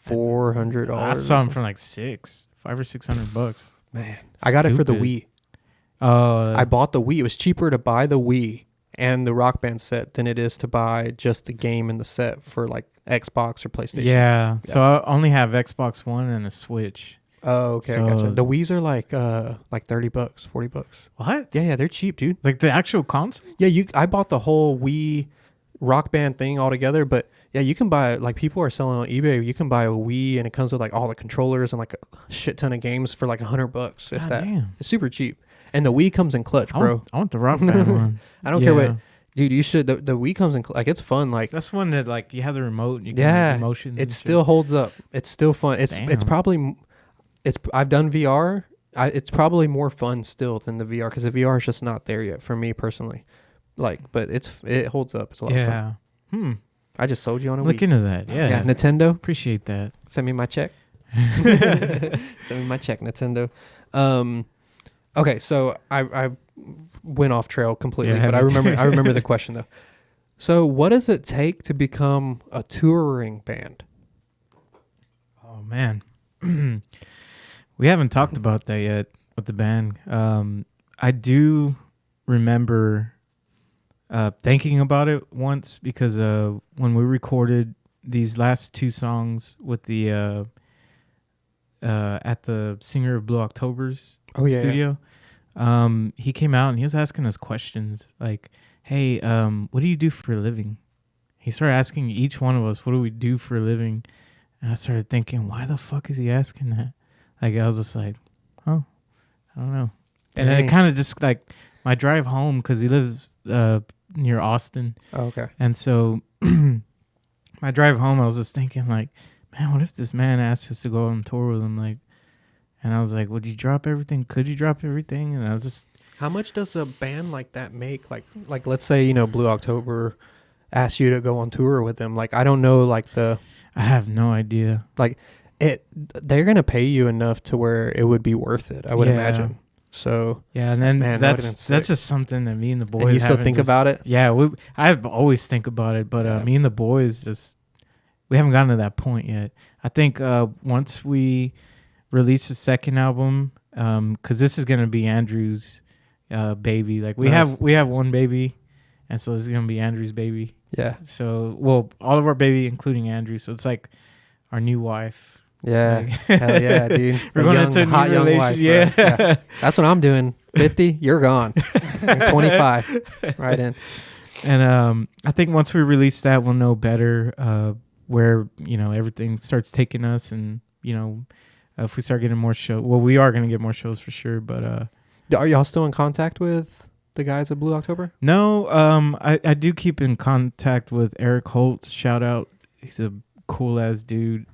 $400. I saw them for like $500 or $600. Man, I got it for the Stupid. Wii. Oh, I bought the Wii. It was cheaper to buy the Wii and the Rock Band set than it is to buy just the game and the set for like Xbox or PlayStation. yeah. So I only have Xbox One and a Switch. Oh, okay. I So- gotcha. The Wii's are like $30, $40. What? Yeah, they're cheap, dude. Like the actual console? Yeah, I bought the whole Wii Rock Band thing all together, but yeah, you can buy, like, people are selling on eBay. You can buy a Wii and it comes with like all the controllers and like a shit ton of games for like $100, if God that. damn. It's super cheap. And the Wii comes in clutch, bro. I want the Rock Band one. I don't care Yeah. what, dude. You should. The Wii comes in like it's fun. Like That's one that like you have the remote and you can yeah, make motions. it still holds up. It's still fun. It's Damn. probably I've done VR. It's probably more fun still than the VR because the VR is just not there yet for me personally. Like, but it holds up. It's a lot of fun. Yeah. I just sold you on a Look Wii. into that. Yeah. Yeah, Nintendo. Appreciate that. Send me my check. Send me my check, Nintendo. Okay, so I went off trail completely, Yeah, but I me too. remember the question though. So, what does it take to become a touring band? Oh man. We haven't talked about that yet with the band. I do remember thinking about it once because when we recorded these last two songs with the at the Singer of Blue October's studio, he came out and he was asking us questions like, hey, what do you do for a living? He started asking each one of us, what do we do for a living? And I started thinking, why the fuck is he asking that? Like, I was just like, oh, I don't know. And then it Dang. kind of just like my drive home, because he lives near Austin. Oh, okay. And so my drive home, I was just thinking like, man, what if this man asked us to go on tour with him? Like, And I was like, would you drop everything? Could you drop everything? And I was just, How much does a band like that make? Like let's say, you know, Blue October asked you to go on tour with them. Like, I don't know, like I have no idea. like they're going to pay you enough to where it would be worth it, I would Yeah. imagine. So, Yeah, and then Man, that would've been that's sick. just something that me and the boys and you still haven't think just- about it? Yeah, I always think about it, but Yeah. me and the boys just we haven't gotten to that point yet. I think once we release the second album, because this is gonna be Andrew's baby. Like we Nice. have one baby, and so this is gonna be Andrew's baby. Yeah. So well, all of our baby, including Andrew. So it's like our new wife. Yeah. Like- Hell yeah, dude. We're A going young, into a new hot young relation. wife, bro. Yeah. That's what I'm doing. 50, you're gone. I'm 25. Right in. And I think once we release that, we'll know better where, you know, everything starts taking us. And, you know, if we start getting more shows, well, we are going to get more shows for sure. But Are y'all still in contact with the guys at Blue October? no, I do keep in contact with Eric Holtz. Shout out. He's a cool ass dude.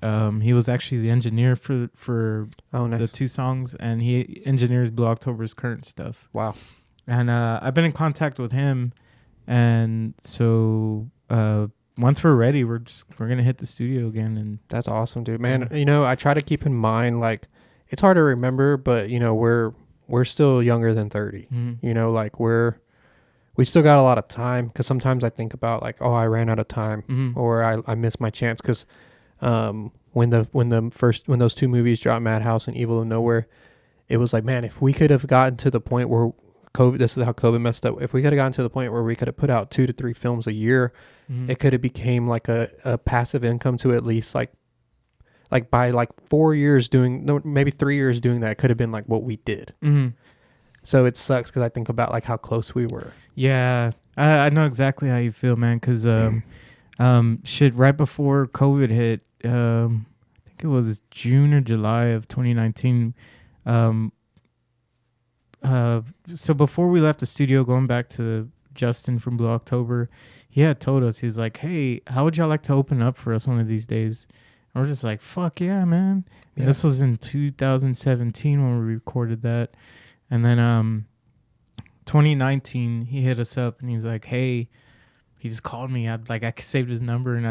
He was actually the engineer for Oh, nice. the two songs, and he engineers Blue October's current stuff. Wow. And I've been in contact with him. And so once we're ready, we're gonna hit the studio again. And That's awesome, dude. Man, you know, I try to keep in mind, like, it's hard to remember, but, you know, we're still younger than 30. You know, like, we still got a lot of time, because sometimes I think about, like, oh, I ran out of time, or I missed my chance, because when those two movies dropped, Madhouse and Evil of Nowhere, it was like, man, if we could have gotten to the point where this is how COVID messed up. If we could have gotten to the point where we could have put out 2 to 3 films a year, it could have became like a passive income to at least like by like 4 years doing, no, maybe 3 years doing that, it could have been like what we did. So it sucks, because I think about like how close we were. Yeah, I know exactly how you feel, man. Because shit, right before COVID hit, I think it was June or July of 2019. So before we left the studio, going back to Justin from Blue October, he had told us, he's like, hey, how would y'all like to open up for us one of these days? And we're just like, fuck yeah, man. Yeah. This was in 2017 when we recorded that. And then 2019, he hit us up and he's like, hey, he just called me. I saved his number, and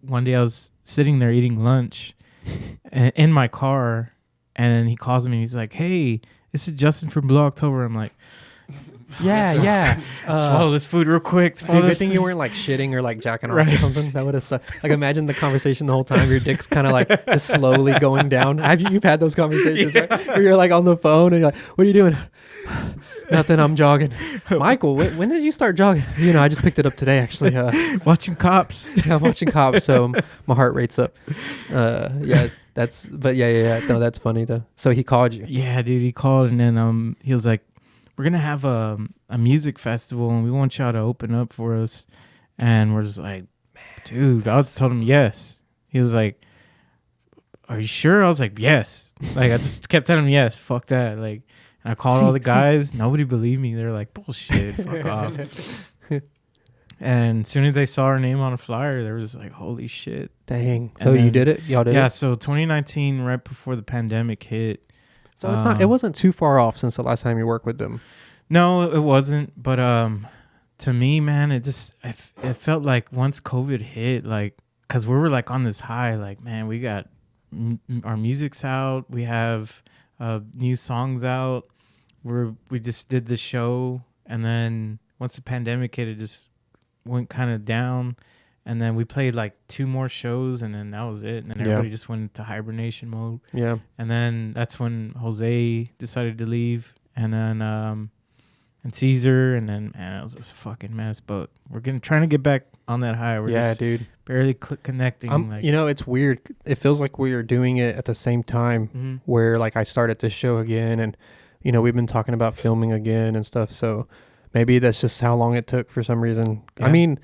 one day I was sitting there eating lunch in my car, and he calls me and he's like, hey, this is Justin from Blue October. I'm like, Yeah. swallow this food real quick. Dude, good thing you weren't like shitting or like jacking off or something. That would have sucked. Like, imagine the conversation the whole time. Your dick's kind of like just slowly going down. You've had those conversations, right? Where you're like on the phone and you're like, what are you doing? Nothing, I'm jogging. Michael, when did you start jogging? You know, I just picked it up today, actually. Watching Cops. I'm watching Cops, so my heart rate's up. Yeah, no, that's funny though. So he called you. Yeah, dude, he called, and then he was like, we're gonna have a music festival, and we want y'all to open up for us. And we're just like, dude, I told him yes. He was like, are you sure? I was like, yes. Like, I just kept telling him yes. Fuck that. Like, and I called all the guys. Nobody believed me. They're like, bullshit. Fuck off. And as soon as they saw our name on a flyer, they were just like, holy shit. Dang. And So you then- did it? Y'all did it? Yeah, so 2019, right before the pandemic hit. So it wasn't too far off since the last time you worked with them. No, it wasn't. But to me, man, it felt like once COVID hit, like, because we were like on this high, like, man, we got our music's out. We have new songs out. We just did the show. And then once the pandemic hit, it just went kind of down. And then we played like 2 more shows, and then that was it. And then everybody just went into hibernation mode. Yeah. And then that's when Jose decided to leave, and then and Caesar, and then, man, it was just a fucking mess. But we're trying to get back on that high. We're just dude. barely connecting. Like, You know, it's weird. It feels like we are doing it at the same time where like I started this show again, and you know, we've been talking about filming again and stuff. So maybe that's just how long it took for some reason. Yeah. I mean,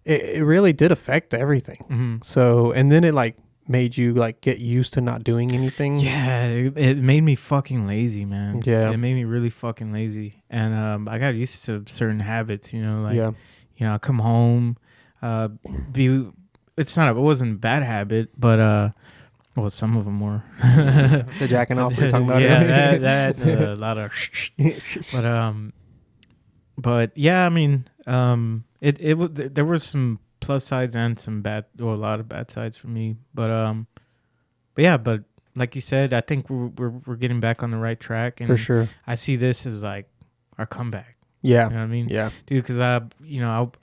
it really did affect everything. So, and then it like made you like get used to not doing anything. Yeah, it made me fucking lazy, man. Yeah. It made me really fucking lazy. And I got used to certain habits, you know, like, Yeah. you know, I come home, it wasn't a bad habit, but Well, some of them were. The jacking off we were talking about yeah, earlier. that a lot of. But yeah, I mean, there were some plus sides and some bad, or a lot of bad sides for me. But yeah, but like you said, I think we're getting back on the right track, and For sure. I see this as like our comeback. Yeah. You know what I mean? Yeah. Dude, because I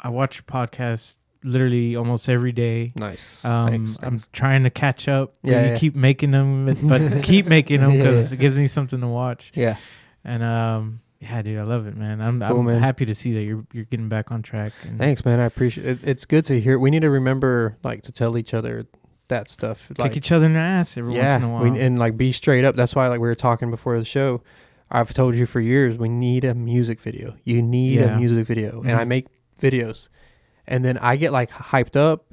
watch your podcast literally almost every day. Nice. Thanks. I'm trying to catch up. Yeah, You yeah. keep making them, but keep making them because Yeah. it gives me something to watch. Yeah. And yeah, dude, I love it, man. I'm Cool, man. happy to see that you're getting back on track. And Thanks, man. I appreciate it. It's good to hear. We need to remember, like, to tell each other that stuff. kick Like, each other in the ass every once in a while. and like be straight up. That's why, like, we were talking before the show. I've told you for years, we need a music video. You need Yeah. a music video. And I Mhm. make videos. And then I get, like, hyped up.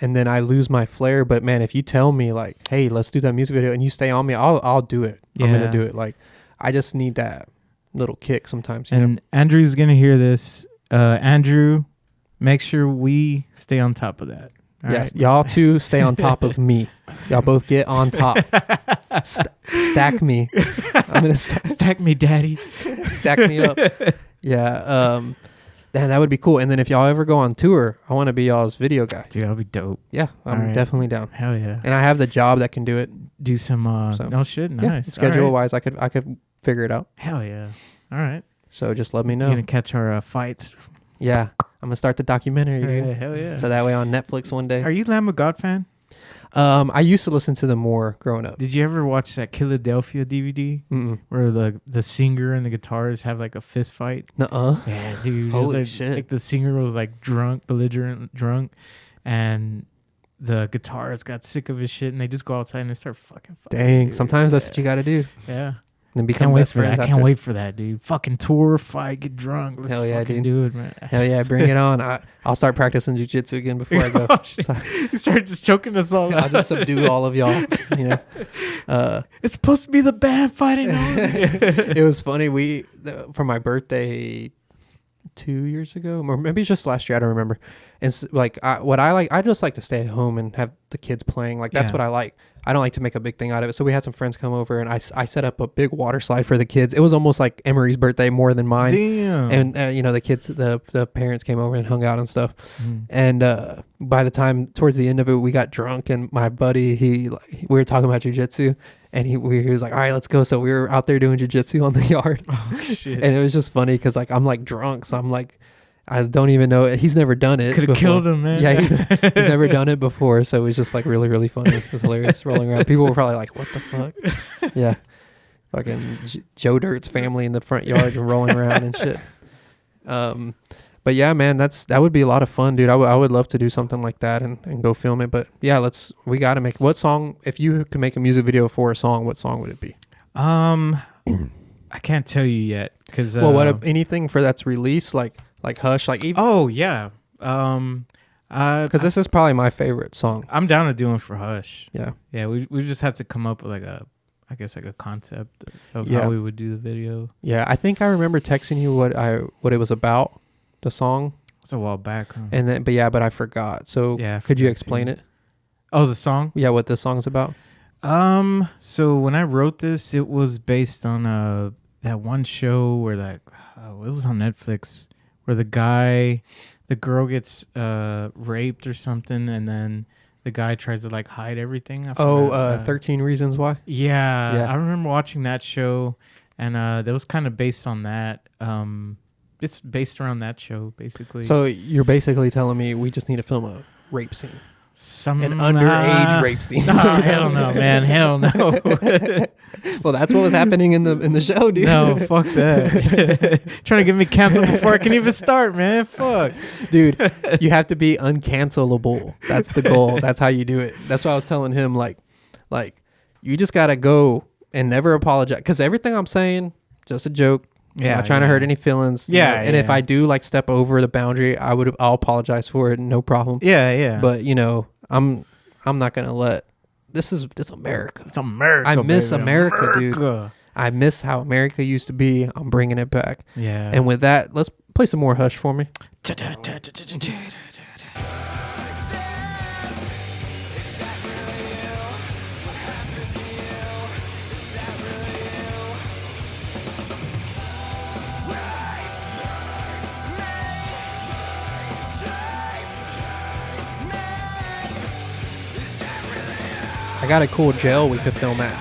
And then I lose my flair. But, man, if you tell me, like, hey, let's do that music video, and you stay on me, I'll do it. I'm going Yeah. to do it. Like, I just need that little kick sometimes. You know? And Andrew's gonna hear this. Andrew, make sure we stay on top of that. All Yes, right? y'all two stay on top of me. Y'all both get on top. Stack me. I'm gonna Stack me, daddy. stack me up. Yeah. Man, that would be cool. And then if y'all ever go on tour, I want to be y'all's video guy. Dude, that'll be dope. Yeah, I'm Alright. definitely down. Hell yeah. And I have the job that can do it. Do some So, no shit. Yeah, Nice. schedule All right. wise, I could figure it out. Hell yeah. All right. So just let me You're know. gonna catch our fights. Yeah, I'm gonna start the documentary, Hell dude. yeah. Hell yeah. So that way on Netflix one day. Are you Lamb of God fan? I used to listen to them more growing up. Did you ever watch that Philadelphia DVD Mm-mm. where the singer and the guitarist have like a fist fight? Nuh-uh. Yeah, dude. It was Holy like, shit. Like the singer was like belligerent drunk, and the guitarist got sick of his shit, and they just go outside and they start fucking. Dang. dude. Sometimes that's what you got to do. Yeah. And become Can't wait best for that. friends I after. can't wait for that, dude. Fucking tour, fight, get drunk. Let's Hell yeah, fucking dude. do it, man. Hell yeah, bring it on. I'll start practicing jiu-jitsu again before I go. You start just choking us all I'll out. just subdue all of y'all. You know, It's supposed to be the band fighting. it was funny. For my birthday 2 years ago, or maybe it's just last year. I don't remember. And I just like to stay at home and have the kids playing. Like that's Yeah. what I like. I don't like to make a big thing out of it. So we had some friends come over, and I set up a big water slide for the kids. It was almost like Emery's birthday more than mine. Damn. And you know, the kids, the parents came over and hung out and stuff. Mhm. And by the time towards the end of it, we got drunk, and my buddy, we were talking about jiu-jitsu, and he was like, all right, let's go. So we were out there doing jiu-jitsu on the yard. Oh shit. And it was just funny because like I'm like drunk, so I'm like, I don't even know. He's never done it. Could have before. killed him, man. Yeah, he's never done it before, so it was just like really, really funny. It was hilarious rolling around. People were probably like, "What the fuck?" Yeah, fucking Joe Dirt's family in the front yard and rolling around and shit. But yeah, man, that would be a lot of fun, dude. I would love to do something like that and go film it. But yeah, we got to make what song? If you could make a music video for a song, what song would it be? I can't tell you yet because Well, anything for that's released, like Hush, like even oh yeah, because this is probably my favorite song. I'm down to doing for Hush. Yeah. Yeah, we just have to come up with like a concept of Yeah. how we would do the video. Yeah, I think I remember texting you what it was about, the song, It's a while back. Huh? and then but I forgot. So Yeah, I could you forgot explain too. it? Oh, the song. Yeah, what this song's about? So when I wrote this, it was based on that one show where it was on Netflix where the girl gets raped or something, and then the guy tries to like hide everything. I forgot, 13 Reasons Why. Yeah, I remember watching that show, and that was kind of based on that. It's based around that show, basically. So you're basically telling me we just need to film a rape scene, an Nah. underage rape scene. Nah, hell no, man, hell no. Well, that's what was happening in the show, dude. No, fuck that. Trying to get me canceled before I can even start, man. Fuck. Dude, you have to be uncancelable. That's the goal. That's how you do it. That's what I was telling him. Like you just gotta go and never apologize, because everything I'm saying, just a joke. Yeah, I'm not trying to hurt any feelings. Yeah, and if yeah. I do like step over the boundary, I'll apologize for it, no problem. Yeah, yeah. But you know, I'm not gonna let. This is America. it's America. I miss baby. America, dude. I miss how America used to be. I'm bringing it back. Yeah. And with that, let's play some more Hush for me. got a cool gel we could film at.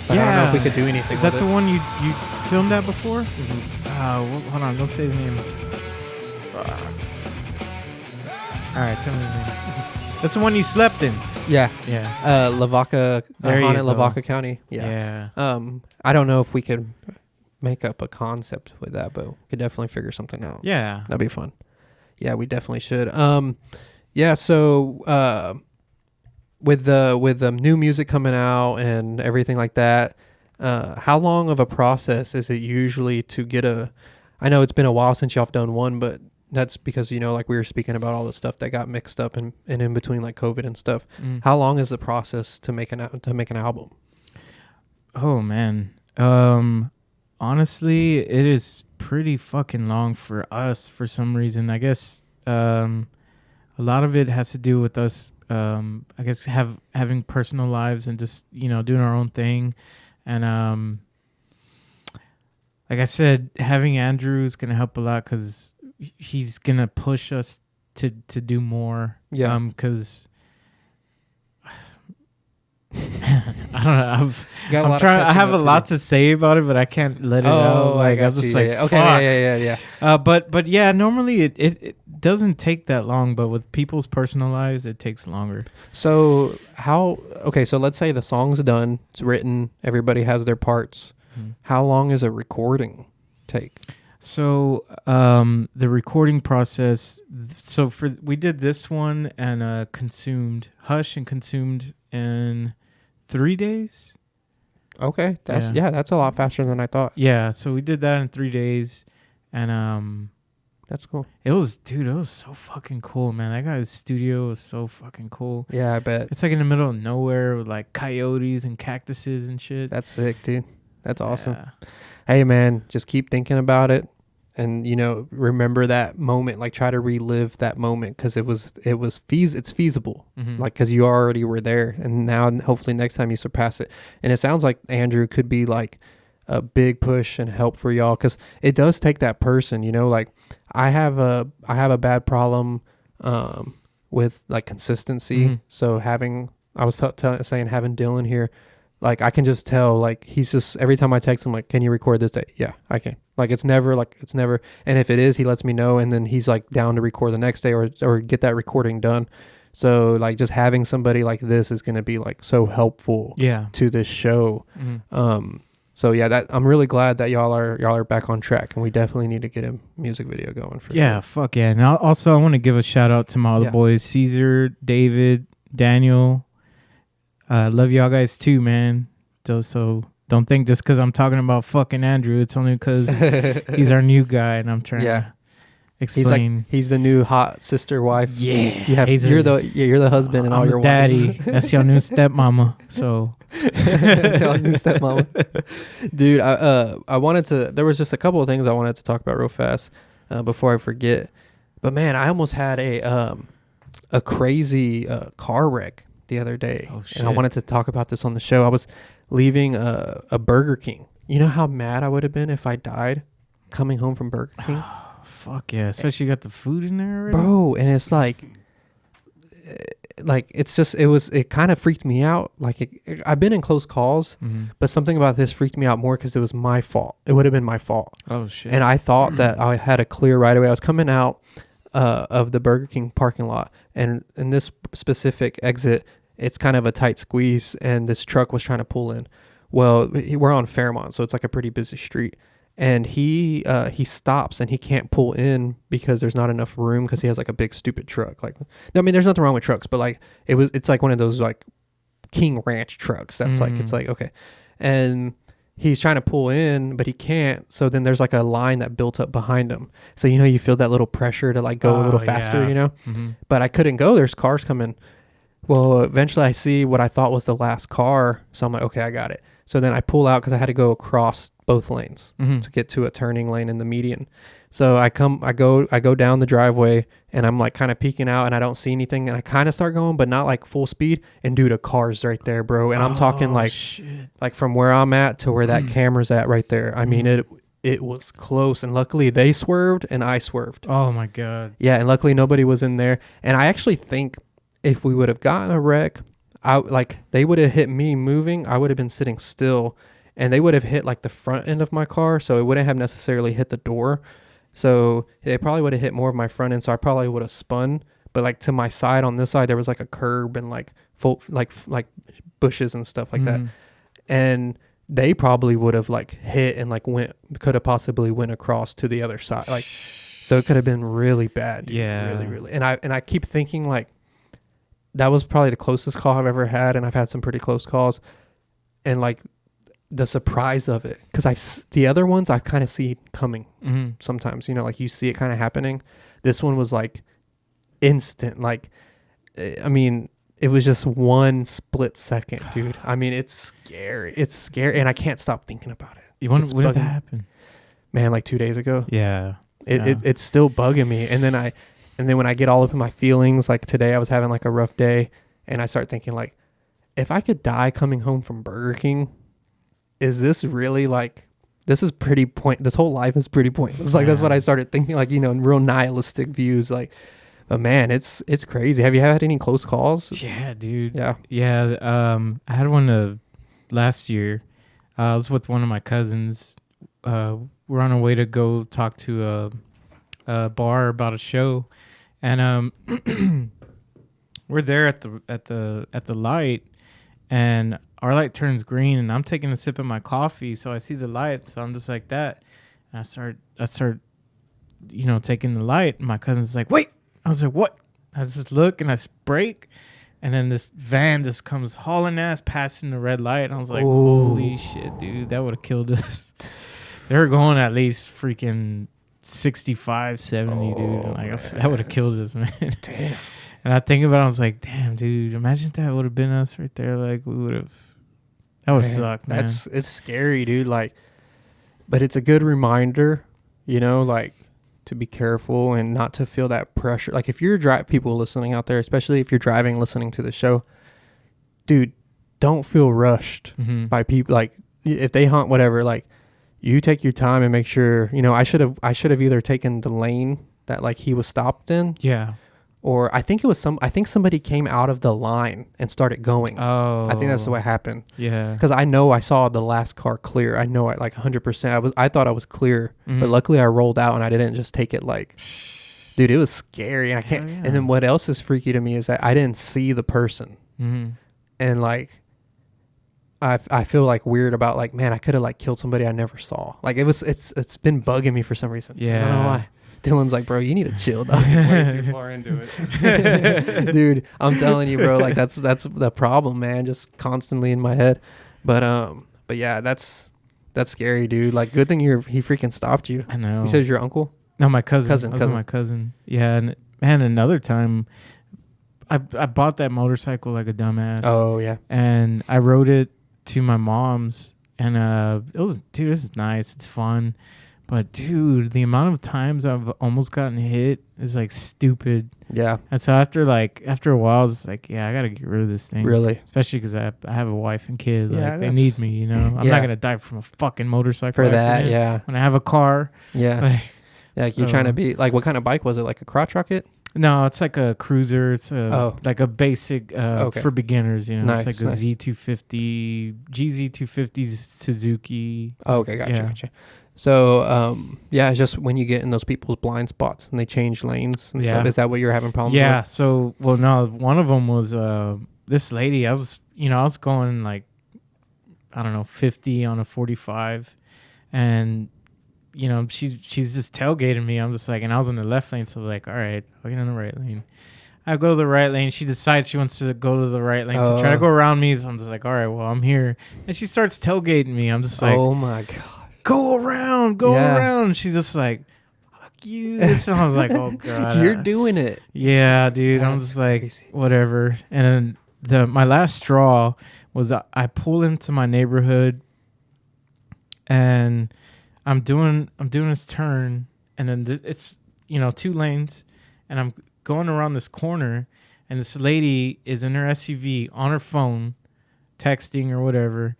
But I don't know if we could do anything. Is that with the it. one you filmed at before? Mhm. Hold on, don't say the name. All right, tell me the name. That's the one you slept in. Yeah. Yeah. Lavaca, There you haunted go. Lavaca County. Yeah. Yeah. I don't know if we could make up a concept with that, but we could definitely figure something out. Yeah. That'd be fun. Yeah, we definitely should. Yeah. So, with the new music coming out and everything like that, how long of a process is it usually to get a? I know it's been a while since y'all have done one, but that's because like we were speaking about all the stuff that got mixed up and in between like COVID and stuff. How long is the process to make an album? Oh man. Honestly, it is pretty fucking long for us for some reason. I guess a lot of it has to do with us. I guess having personal lives and just doing our own thing, and like I said, having Andrew is gonna help a lot because he's gonna push us to do more. Yeah. Because I don't know. I'm trying. I have a lot to say about it, but I can't let it out. Like I'm just like, okay, fuck. yeah. But yeah, normally it doesn't take that long, but with people's personal lives, it takes longer. So so let's say the song's done, it's written, everybody has their parts. How long is a recording take? So the recording process. So we did this one and consumed in 3 days. Okay, that's a lot faster than I thought. Yeah, so we did that in 3 days, and That's cool. it was so fucking cool, man. That guy's studio was so fucking cool. Yeah, I bet. It's like in the middle of nowhere with like coyotes and cactuses and shit. That's sick, dude. That's awesome. Yeah. Hey, man, just keep thinking about it, and remember that moment. Like, try to relive that moment because it's feasible. Mhm. Like, because you already were there, and now hopefully next time you surpass it. And it sounds like Andrew could be like a big push and help for y'all because it does take that person. Like I have a bad problem with like consistency. Mhm. So having having Dylan here. Like, I can just tell, like, he's just, every time I text him, like, can you record this day? Yeah, I can. Like, it's never, and if it is, he lets me know, and then he's, like, down to record the next day or get that recording done. So, like, just having somebody like this is going to be, like, so helpful to this show. Mhm. So, yeah, I'm really glad that y'all are back on track, and we definitely need to get a music video going for Yeah, sure. fuck yeah. And also, I want to give a shout out to my other boys, Caesar, David, Daniel. Love y'all guys too, man. So don't think just because I'm talking about fucking Andrew, it's only because he's our new guy and I'm trying to explain. He's the new hot sister wife. Yeah, You're the husband and all your daddy. wives. That's your new stepmama. So That's y'all's new stepmama. Dude, I wanted to. There was just a couple of things I wanted to talk about real fast before I forget. But man, I almost had a crazy car wreck the other day, and I wanted to talk about this on the show. I was leaving a Burger King. You know how mad I would have been if I died coming home from Burger King? fuck yeah, especially you got the food in there already. Bro, and it's like it's just it kind of freaked me out. Like I've been in close calls, but something about this freaked me out more because it was my fault. It would have been my fault. Oh shit. And I thought that I had a clear right away. I was coming out of the Burger King parking lot, and in this specific exit, it's kind of a tight squeeze, and this truck was trying to pull in. Well, we're on Fairmont, so it's like a pretty busy street. And he stops and he can't pull in because there's not enough room because he has like a big stupid truck. Like, I mean, there's nothing wrong with trucks, but like it's like one of those like King Ranch trucks. That's like, it's like, okay. And he's trying to pull in, but he can't. So then there's like a line that built up behind him. So, you feel that little pressure to like go a little faster, but I couldn't go. There's cars coming. Well, eventually I see what I thought was the last car. So I'm like, okay, I got it. So then I pull out because I had to go across both lanes to get to a turning lane in the median. So I go down the driveway and I'm like kind of peeking out and I don't see anything and I kind of start going, but not like full speed. And dude, a car's right there, bro. And I'm talking like, like from where I'm at to where that camera's at right there. I mean, it was close, and luckily they swerved and I swerved. Oh my God. Yeah. And luckily nobody was in there. And I actually think if we would have gotten a wreck, they would have hit me moving. I would have been sitting still, and they would have hit like the front end of my car, so it wouldn't have necessarily hit the door. So they probably would have hit more of my front end, so I probably would have spun. But like to my side, on this side, there was like a curb and like full like bushes and stuff like that, and they probably would have like hit and like could have possibly went across to the other side, like, so it could have been really bad, dude. Yeah, really. And I keep thinking like that was probably the closest call I've ever had, and I've had some pretty close calls, and like the surprise of it, because the other ones I kind of see coming sometimes, like you see it kind of happening. This one was like instant, like, I mean, it was just one split second, dude. I mean, it's scary, and I can't stop thinking about it. When did that happen? Man, like 2 days ago. Yeah. It's still bugging me, and then when I get all up in my feelings, like today I was having like a rough day, and I start thinking like, if I could die coming home from Burger King, is this really like, this whole life is pretty pointless. Like, that's what I started thinking, like, real nihilistic views, like, but man, it's crazy. Have you had any close calls? Yeah, dude. Yeah. I had one last year. I was with one of my cousins. We're on our way to go talk to a bar about a show, and we're there at the light, and our light turns green, and I'm taking a sip of my coffee, so I see the light, so I'm just like that, and I start taking the light, and my cousin's like, wait. I was like, what? I just look, and I brake, and then this van just comes hauling ass passing the red light, and I was like, holy shit, dude, that would have killed us. They were going at least freaking 65, 70, dude. And like, that would have killed us, man. Damn. And I think about it, I was like, damn, dude, imagine if that would have been us right there. Like, we would have, that would have sucked, man. It's scary, dude. Like, but it's a good reminder, like, to be careful and not to feel that pressure. Like, if you're people listening out there, especially if you're driving, listening to the show, dude, don't feel rushed by people. Like, if they hunt, whatever, like, you take your time and make sure, I should have either taken the lane that like he was stopped in. Yeah. Or I think somebody came out of the line and started going. Oh. I think that's what happened. Yeah. Because I know I saw the last car clear. I know it like 100%. I thought I was clear, but luckily I rolled out and I didn't just take it like, dude, it was scary. And I can't. Yeah. And then what else is freaky to me is that I didn't see the person. And like, I feel like weird about like, man, I could have like killed somebody I never saw. Like it's been bugging me for some reason. Yeah. I don't know why. Dylan's like, bro, you need to chill, dog. Way too far into it. Dude, I'm telling you, bro, like that's the problem, man. Just constantly in my head. But yeah, that's scary, dude. Like, good thing he freaking stopped you. I know. You said your uncle? No, my cousin. My cousin. Yeah, and man, another time I bought that motorcycle like a dumbass. Oh yeah. And I rode it to my mom's, and this is nice, it's fun. But dude, the amount of times I've almost gotten hit is like stupid. Yeah. And so after a while, it's like, yeah, I gotta get rid of this thing. Really? Especially because I have a wife and kid. Yeah, like, they need me, I'm not gonna die from a fucking motorcycle for that. accident Yeah. when I have a car. Yeah. Like you're trying to be like, what kind of bike was it? Like a crotch rocket? No, it's like a cruiser. It's like a basic for beginners. Nice, it's like a Z250, GZ250 Suzuki. Oh, okay, gotcha. So, it's just when you get in those people's blind spots and they change lanes and stuff. Is that what you're having problems with? Yeah. So, well, no, one of them was this lady. I was going like, I don't know, 50 on a 45, and she's just tailgating me. I'm just like, and I was in the left lane, so like, all right, I'll get in the right lane. I go to the right lane. She decides she wants to go to the right lane to try to go around me. So I'm just like, all right, well, I'm here. And she starts tailgating me. I'm just like, oh my God. Go around. And she's just like, fuck you. And I was like, oh God. You're doing it. Yeah, dude. I'm just like, crazy. Whatever. And then my last straw was I pull into my neighborhood, and I'm doing this turn, and then it's 2 lanes, and I'm going around this corner, and this lady is in her SUV on her phone, texting or whatever,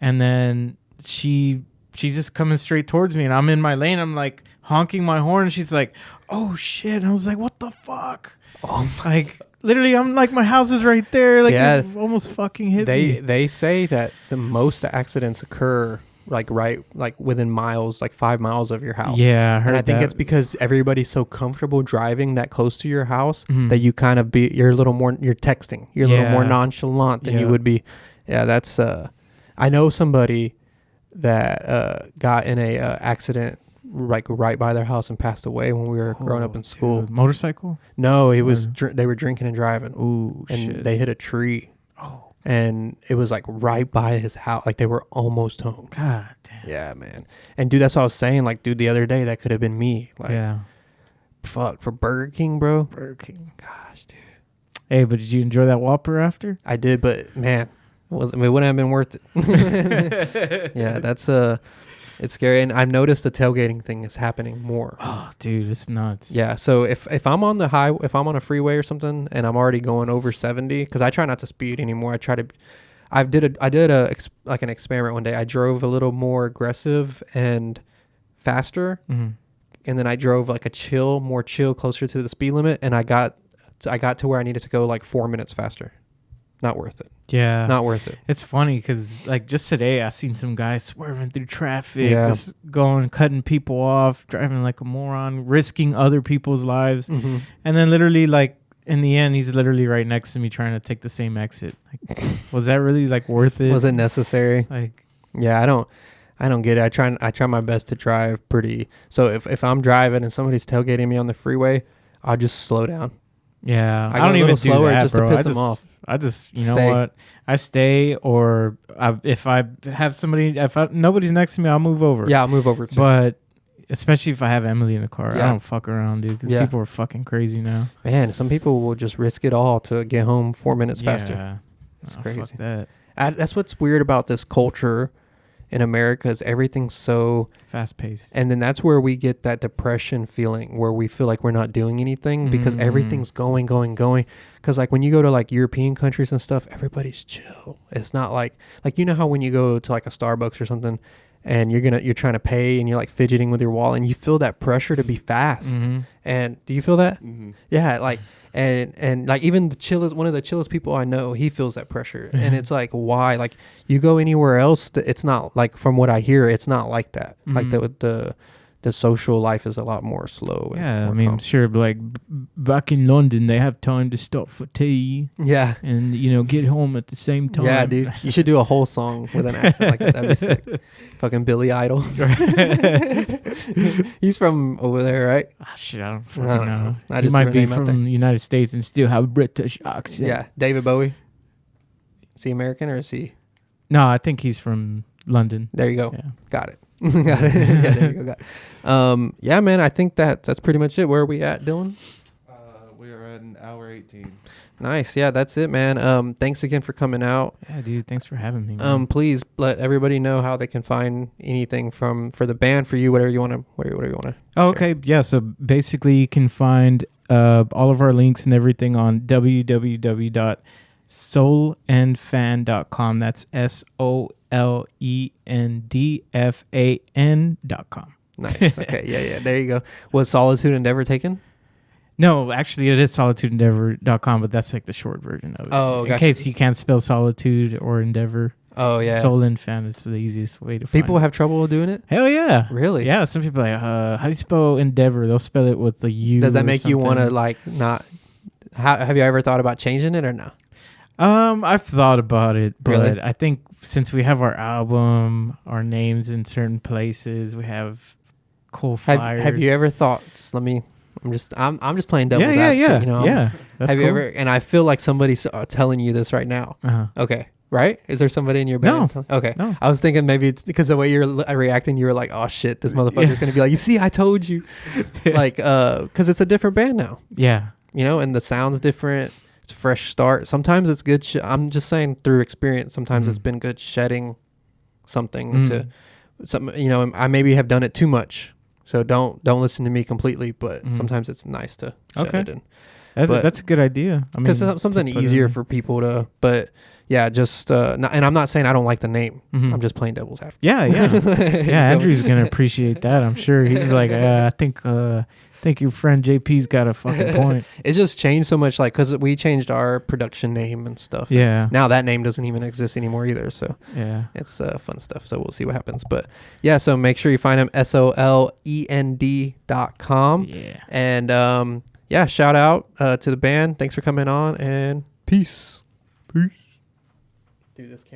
and then she's just coming straight towards me, and I'm in my lane. I'm like honking my horn, and she's like, "Oh shit!" And I was like, "What the fuck?" Oh Like literally, I'm like my house is right there. Like Yeah. it almost fucking hit me. They say that the most accidents occur like within miles, like 5 miles of your house. Yeah, I heard And I think that. it's because everybody's so comfortable driving that close to your house Mhm. that you kind of you're a little more, you're texting, you're a little more Yeah. nonchalant than you Yeah. would be. Yeah, that's I know somebody that got in a accident like right by their house and passed away when we were growing up in school. Dude. Motorcycle. No, it was Or- they were drinking and driving, Ooh, and shit. they hit a tree, Oh, and it was like right by his house. Like they were almost home. god damn. Yeah, man. And dude, that's what I was saying. Like, dude, the other day that could have been me. Like, Yeah. fuck, for Burger King, bro. Burger King. Gosh, dude. Hey, but did you enjoy that Whopper after? I did, but man, it wouldn't have been worth it. Yeah, that's it's scary, and I've noticed the tailgating thing is happening more. Oh, dude, it's nuts. Yeah, so if I'm on if I'm on a freeway or something, and I'm already going over 70, because I try not to speed anymore. I did an experiment one day. I drove a little more aggressive and faster, Mm-hmm. and then I drove like more chill, closer to the speed limit, and I got to where I needed to go like 4 minutes faster. Not worth it. Yeah. Not worth it. It's funny because like just today I seen some guy swerving through traffic, Yeah. just cutting people off, driving like a moron, risking other people's lives. Mm-hmm. And then literally like in the end, he's literally right next to me trying to take the same exit. Like, was that really like worth it? Was it necessary? Like, Yeah, I don't get it. I try my best to drive pretty. So if I'm driving and somebody's tailgating me on the freeway, I'll just slow down. yeah, I I go don't a even little do slower that, just to bro. piss them off. I just, you know Stay. what? I stay, or if I have somebody, nobody's next to me, I'll move over. Yeah, I'll move over too. But especially if I have Emily in the car, Yeah. I don't fuck around, dude. Because Yeah. people are fucking crazy now. Man, some people will just risk it all to get home 4 minutes faster. Yeah. That's Oh, crazy. Fuck that. That's what's weird about this culture in America is everything's so, Fast paced. and then that's where we get that depression feeling where we feel like we're not doing anything because Mhm. everything's going. Because like when you go to like European countries and stuff, everybody's chill. It's not like you know how when you go to like a Starbucks or something and you're trying to pay and you're like fidgeting with your wallet and you feel that pressure to be fast. Mhm. And do you feel that? Mm-hmm. Yeah, like and like even one of the chillest people I know, he feels that pressure. And it's like, why? Like you go anywhere else, it's not like, from what I hear, it's not like that. Like Mhm. the social life is a lot more slow. And Yeah, I more mean, calm. sure, but like back in London, they have time to stop for tea Yeah. and, you know, get home at the same time. Yeah, dude. You should do a whole song with an accent like that. That'd be sick. Fucking Billy Idol. He's from over there, right? Ah, shit, I don't I fucking don't know. know. I He just might threw a be name out from there. the United States and still have a British accent. Yeah. David Bowie. Is he American or is he? No, I think he's from London. There you go. Yeah. Got it. Got it. Yeah, there you go. Got it. Yeah, man. I think that's pretty much it. Where are we at, Dylan? We are at an hour 18. Nice. Yeah, that's it, man. Thanks again for coming out. Yeah, dude, thanks for having me. Man. Please let everybody know how they can find anything for the band, for you, whatever you want to, whatever you want to. Oh, okay. Yeah. So basically, you can find all of our links and everything on www.soulandfan.com. That's SOLENDFAN.com. Nice. Okay. Yeah. There you go. Was Solitude Endeavor taken? No, actually, it is solitudeendeavor.com, but that's like the short version of it. Oh, in gotcha. case you can't spell solitude or endeavor. Oh yeah. Soul and fan. It's the easiest way to People find have trouble doing it. it. Hell yeah. Really? Yeah. Some people are like, how do you spell endeavor? They'll spell it with the U. Does that or make you want to something. like not? Have you ever thought about changing it or no? I've thought about it, but Really? I think since we have our album, our names in certain places, we have cool flyers. Have you ever thought? I'm just playing devil's Yeah. advocate. You know. Yeah. That's Have cool. you ever? And I feel like somebody's telling you this right now. Uh-huh. Okay. Right? Is there somebody in your band? No. Okay. No. I was thinking maybe it's because the way you're reacting, you were like, oh shit, this motherfucker's going to be like, you see, I told you. Like, because it's a different band now, Yeah. you know, and the sound's different. It's a fresh start. Sometimes it's good. I'm just saying through experience, sometimes it's been good shedding something to something, you know, I maybe have done it too much. So don't listen to me completely, but sometimes it's nice to shed Okay. it. And That's a good idea. I mean, because something to put easier in- for people to. But yeah, just and I'm not saying I don't like the name. Mhm. I'm just playing devil's advocate. Yeah, yeah, You feel yeah. me? Andrew's gonna appreciate that. I'm sure he's like, I think your friend JP's got a fucking point. It just changed so much, like because we changed our production name and stuff. and Yeah, now that name doesn't even exist anymore either. So yeah. it's fun stuff. So we'll see what happens. But yeah, so make sure you find him solend.com. Yeah. And yeah, shout out to the band. Thanks for coming on and peace. Peace. Dude, this